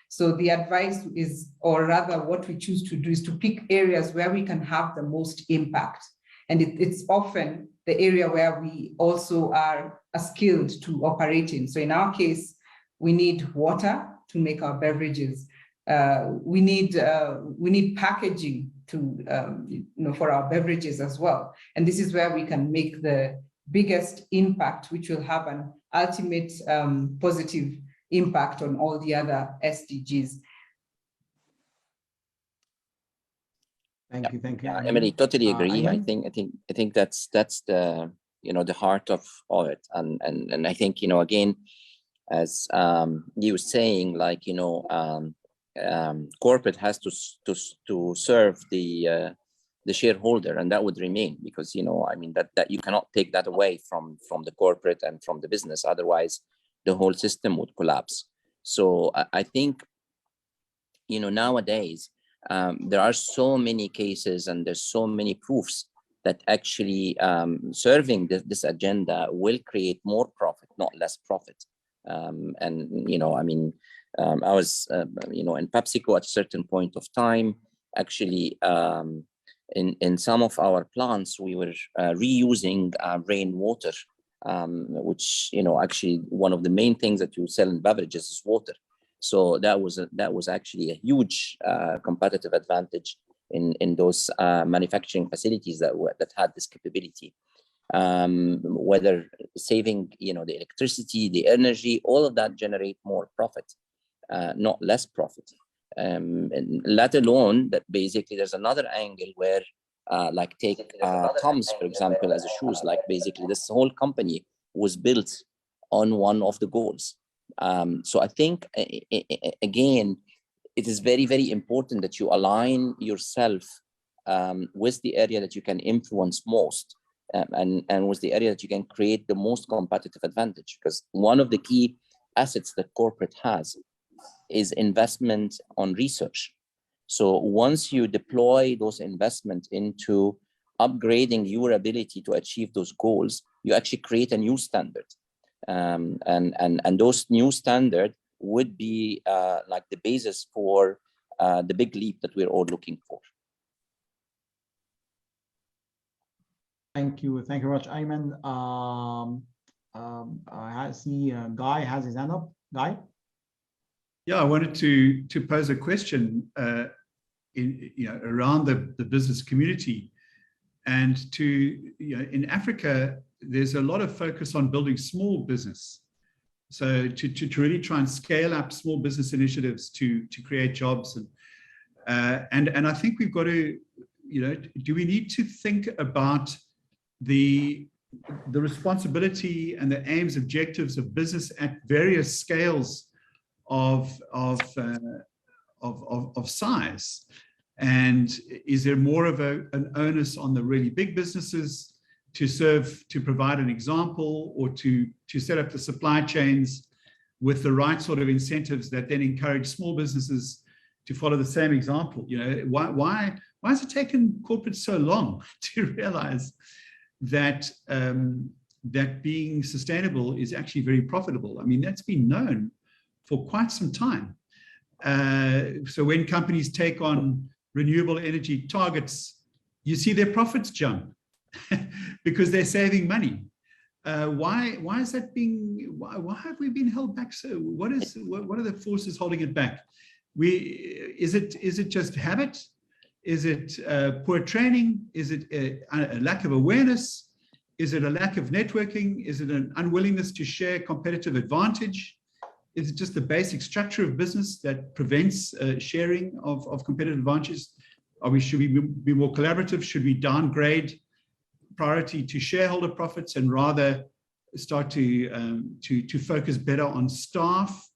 So the advice is, or rather what we choose to do, is to pick areas where we can have the most impact. And it's often the area where we also are skilled to operate in. So in our case, we need water to make our beverages. We need packaging to for our beverages as well. And this is where we can make the biggest impact, which will have an ultimate positive impact on all the other SDGs. Thank you. Yeah, Emily, totally agree. I think that's the the heart of it, and I think again, as you were saying, like corporate has to serve the shareholder, and that would remain, because I mean that you cannot take that away from the corporate and from the business, otherwise the whole system would collapse. So I think nowadays there are so many cases and there's so many proofs that actually serving this agenda will create more profit, not less profit. And I mean, I was in PepsiCo at a certain point of time. Actually, in some of our plants, we were reusing rainwater, which actually one of the main things that you sell in beverages is water. So that was actually a huge competitive advantage in those manufacturing facilities that had this capability. Whether saving the electricity, the energy, all of that generate more profit, not less profit. And let alone that basically there's another angle where like take Tom's, for example, as a shoes, like basically this whole company was built on one of the goals. So I think again, it is very, very important that you align yourself with the area that you can influence most, and with the area that you can create the most competitive advantage. Because one of the key assets that corporate has is investment on research. So once you deploy those investments into upgrading your ability to achieve those goals, you actually create a new standard. And those new standard would be like the basis for the big leap that we're all looking for. Thank you very much, Ayman. I see Guy has his hand up. Guy? Yeah, I wanted to pose a question around the business community, and in Africa, there's a lot of focus on building small business. So to really try and scale up small business initiatives to create jobs, and I think we've got to do we need to think about the responsibility and the aims, objectives of business at various scales of size? And is there more of an onus on the really big businesses to provide an example, or to set up the supply chains with the right sort of incentives that then encourage small businesses to follow the same example? Why has it taken corporates so long to realize that that being sustainable is actually very profitable? I mean, that's been known for quite some time. So when companies take on renewable energy targets, you see their profits jump because they're saving money. Why is that being? Why have we been held back so? What are the forces holding it back? Is it just habit? Is it poor training? Is it a lack of awareness? Is it a lack of networking? Is it an unwillingness to share competitive advantage? Is it just the basic structure of business that prevents sharing of competitive advantages? Should we be more collaborative? Should we downgrade priority to shareholder profits and rather start to focus better on staff,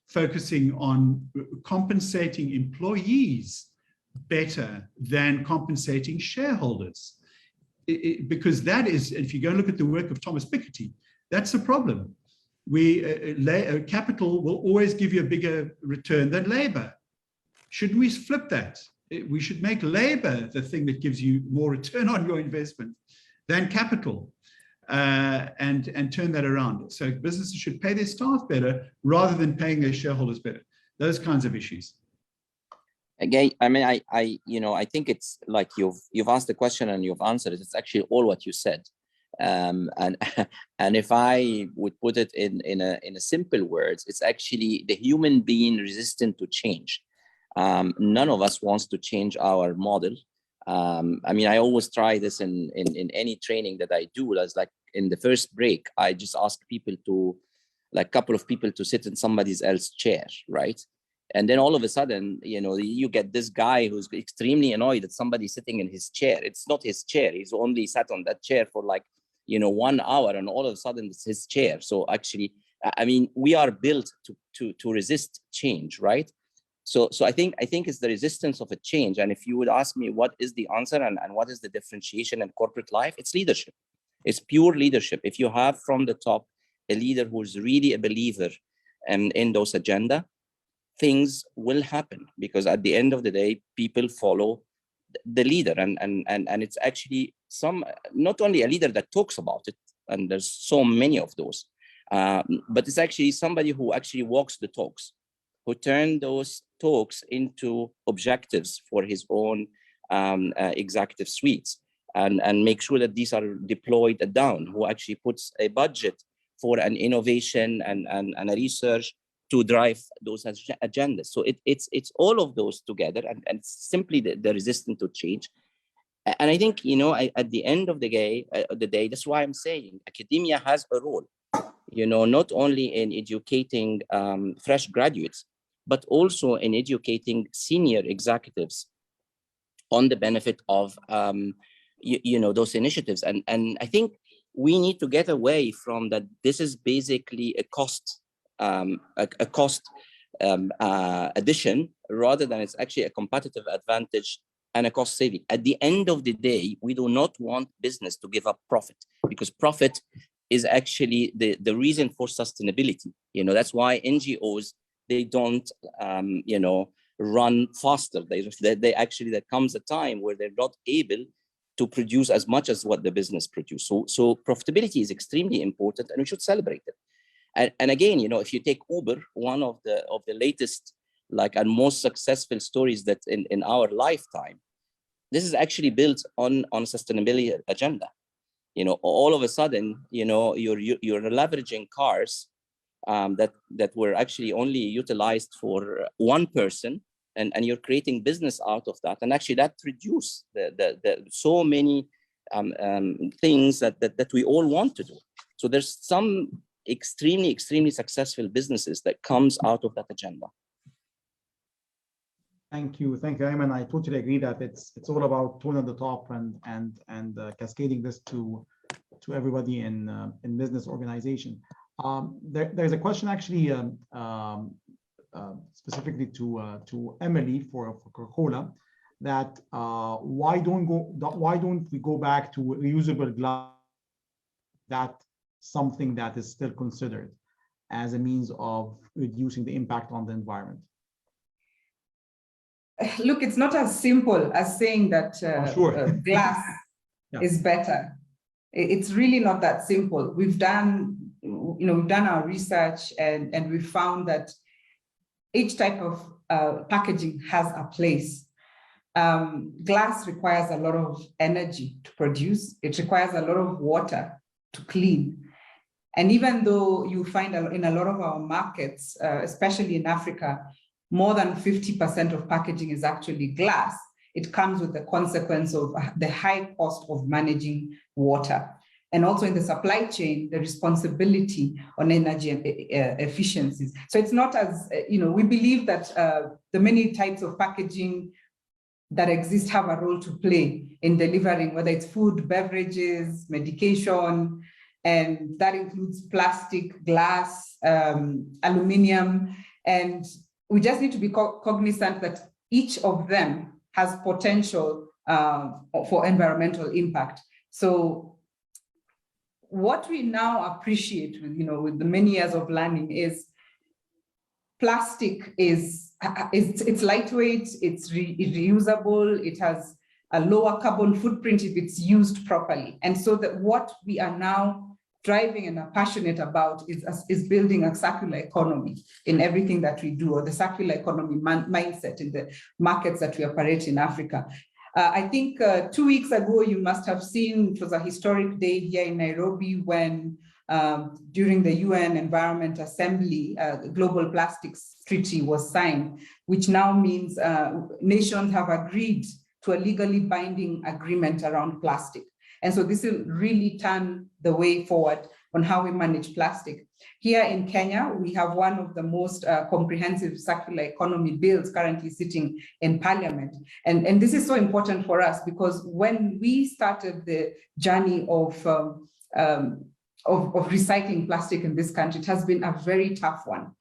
focusing on compensating employees better than compensating shareholders? Because that is, if you go and look at the work of Thomas Piketty, that's the problem. Capital will always give you a bigger return than labor. Shouldn't we flip that? We should make labor the thing that gives you more return on your investment than capital, and turn that around. So businesses should pay their staff better rather than paying their shareholders better. Those kinds of issues. Again, I mean, I think it's like you've asked the question and you've answered it. It's actually all what you said. And if I would put it in a simple words, it's actually the human being resistant to change. None of us wants to change our model. I mean, I always try this in any training that I do. That's like in the first break, I just ask people to, like, couple of people to sit in somebody else's chair, right? And then all of a sudden, you get this guy who's extremely annoyed that somebody's sitting in his chair. It's not his chair. He's only sat on that chair for 1 hour, and all of a sudden it's his chair. So actually, I mean, we are built to resist change, right? So I think it's the resistance of a change. And if you would ask me what is the answer and what is the differentiation in corporate life, it's leadership. It's pure leadership. If you have from the top a leader who's really a believer in those agenda, things will happen, because at the end of the day, people follow the leader, and it's actually not only a leader that talks about it, and there's so many of those, but it's actually somebody who actually walks the talks, who turn those talks into objectives for his own executive suites, and make sure that these are deployed down, who actually puts a budget for an innovation and a research to drive those agendas. So it's all of those together, and simply the resistance to change. And I think, at the end of the day, that's why I'm saying academia has a role, not only in educating fresh graduates, but also in educating senior executives on the benefit of those initiatives. And I think we need to get away from that. This is basically a cost addition, rather than it's actually a competitive advantage and a cost saving. At the end of the day, we do not want business to give up profit, because profit is actually the reason for sustainability. That's why NGOs, they don't run faster. They actually, there comes a time where they're not able to produce as much as what the business produce. So profitability is extremely important, and we should celebrate it. And again, if you take Uber, one of the latest and most successful stories that in our lifetime, this is actually built on sustainability agenda. All of a sudden, you're leveraging cars that were actually only utilized for one person, and you're creating business out of that. And actually that reduced the so many things that we all want to do. So there's some extremely successful businesses that comes out of that agenda. Thank you, Ayman. I totally agree that it's all about tone at the top and cascading this to everybody in business organization. There's a question actually specifically to Emily for Coca-Cola, that why don't we go back to reusable glass? That something that is still considered as a means of reducing the impact on the environment. Look, it's not as simple as saying that glass is better. It's really not that simple. We've done our research and we found that each type of packaging has a place. Glass requires a lot of energy to produce. It requires a lot of water to clean. And even though you find in a lot of our markets, especially in Africa, more than 50% of packaging is actually glass, it comes with the consequence of the high cost of managing water. And also in the supply chain, the responsibility on energy efficiencies. So it's not as, we believe that the many types of packaging that exist have a role to play in delivering, whether it's food, beverages, medication, and that includes plastic, glass, aluminum. And we just need to be cognizant that each of them has potential for environmental impact. So what we now appreciate with the many years of learning is plastic it's lightweight, it's reusable, it has a lower carbon footprint if it's used properly. And so that what we are now driving and are passionate about is building a circular economy in everything that we do, or the circular economy mindset in the markets that we operate in Africa. I think 2 weeks ago, you must have seen, it was a historic day here in Nairobi when during the UN Environment Assembly, the Global Plastics Treaty was signed, which now means nations have agreed to a legally binding agreement around plastic. And so this will really turn the way forward on how we manage plastic. Here in Kenya, we have one of the most comprehensive circular economy bills currently sitting in Parliament. And this is so important for us because when we started the journey of recycling plastic in this country, it has been a very tough one.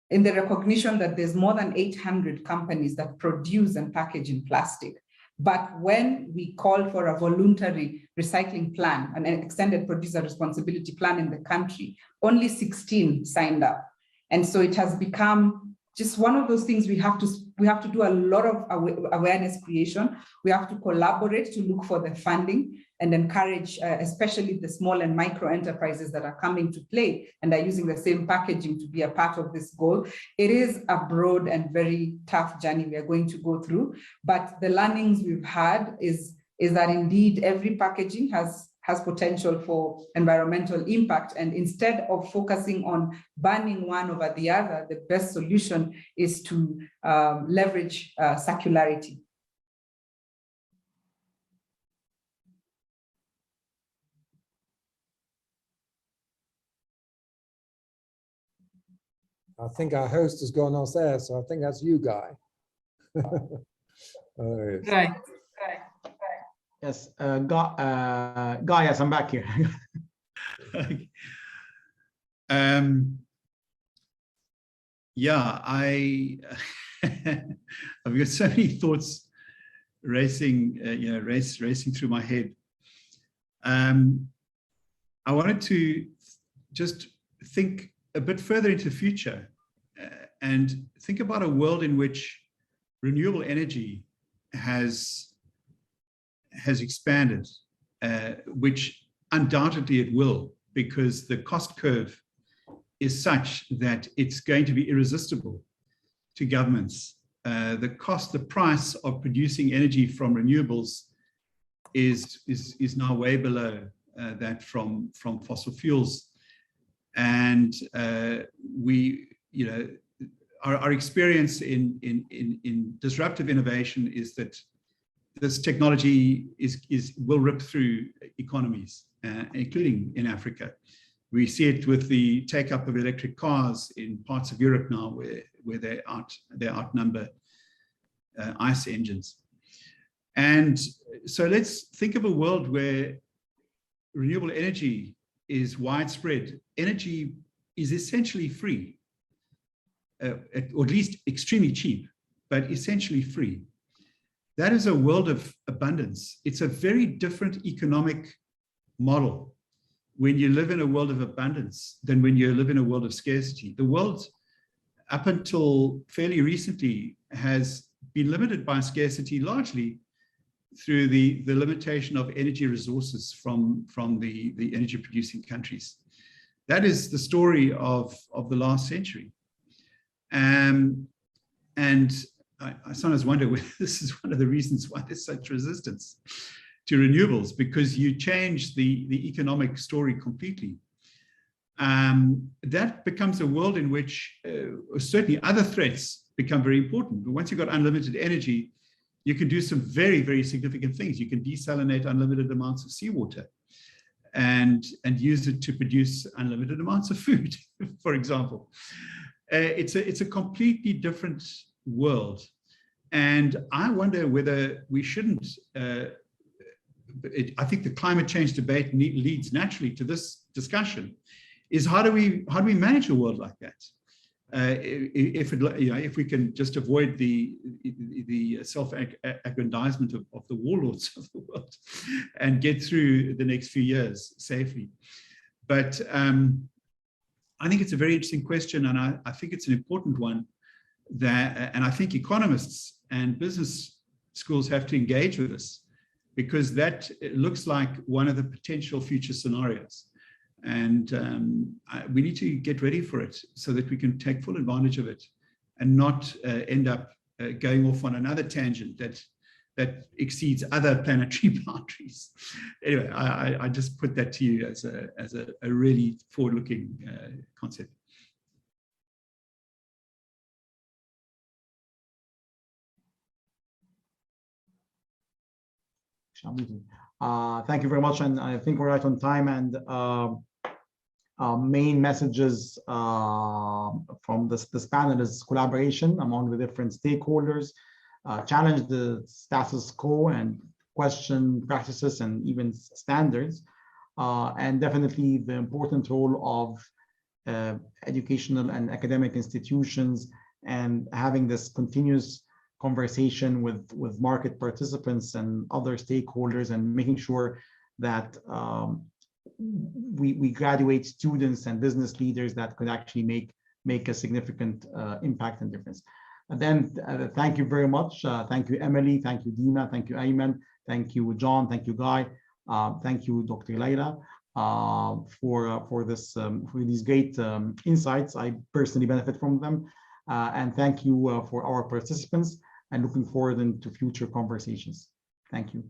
In the recognition that there's more than 800 companies that produce and package in plastic. But when we called for a voluntary recycling plan, an extended producer responsibility plan in the country, only 16 signed up. And so it has become just one of those things we have to do a lot of awareness creation. We have to collaborate to look for the funding and encourage, especially the small and micro enterprises that are coming to play and are using the same packaging to be a part of this goal. It is a broad and very tough journey we are going to go through, but the learnings we've had is that indeed every packaging has potential for environmental impact. And instead of focusing on banning one over the other, the best solution is to leverage circularity. I think our host has gone off there, so I think that's you, Guy. Right. Yes, Guy, yes, I'm back here. Yeah, I've got so many thoughts racing, racing through my head. I wanted to just think a bit further into the future and think about a world in which renewable energy has expanded, which undoubtedly it will, because the cost curve is such that it's going to be irresistible to governments. The price of producing energy from renewables is now way below that from fossil fuels. And our experience in disruptive innovation is that this technology will rip through economies, including in Africa. We see it with the take-up of electric cars in parts of Europe now, where they outnumber ICE engines. And so let's think of a world where renewable energy is widespread. Energy is essentially free, or at least extremely cheap, but essentially free. That is a world of abundance. It's a very different economic model when you live in a world of abundance than when you live in a world of scarcity. The world, up until fairly recently, has been limited by scarcity largely through the limitation of energy resources from the energy producing countries. That is the story of the last century. And I sometimes wonder whether this is one of the reasons why there's such resistance to renewables, because you change the economic story completely. That becomes a world in which certainly other threats become very important. But once you've got unlimited energy, you can do some very, very significant things. You can desalinate unlimited amounts of seawater and use it to produce unlimited amounts of food, for example. It's a completely different world. And I wonder whether we shouldn't, I think the climate change debate leads naturally to this discussion, is how do we manage a world like that? If we can just avoid the self-aggrandizement of the warlords of the world and get through the next few years safely. But I think it's a very interesting question, and I think it's an important one, and I think economists and business schools have to engage with this, because that looks like one of the potential future scenarios. And we need to get ready for it so that we can take full advantage of it and not end up going off on another tangent that exceeds other planetary boundaries. Anyway, I just put that to you as a really forward-looking concept. Thank you very much, and I think we're right on time. And main messages from this panel is collaboration among the different stakeholders, challenge the status quo and question practices and even standards, and definitely the important role of educational and academic institutions, and having this continuous conversation with market participants and other stakeholders, and making sure that we graduate students and business leaders that could actually make a significant impact and difference. And then thank you very much. Thank you, Emily. Thank you, Dina. Thank you, Ayman. Thank you, John. Thank you, Guy. Thank you, Dr. Laila, for these great insights. I personally benefit from them. And thank you for our participants, and looking forward into future conversations. Thank you.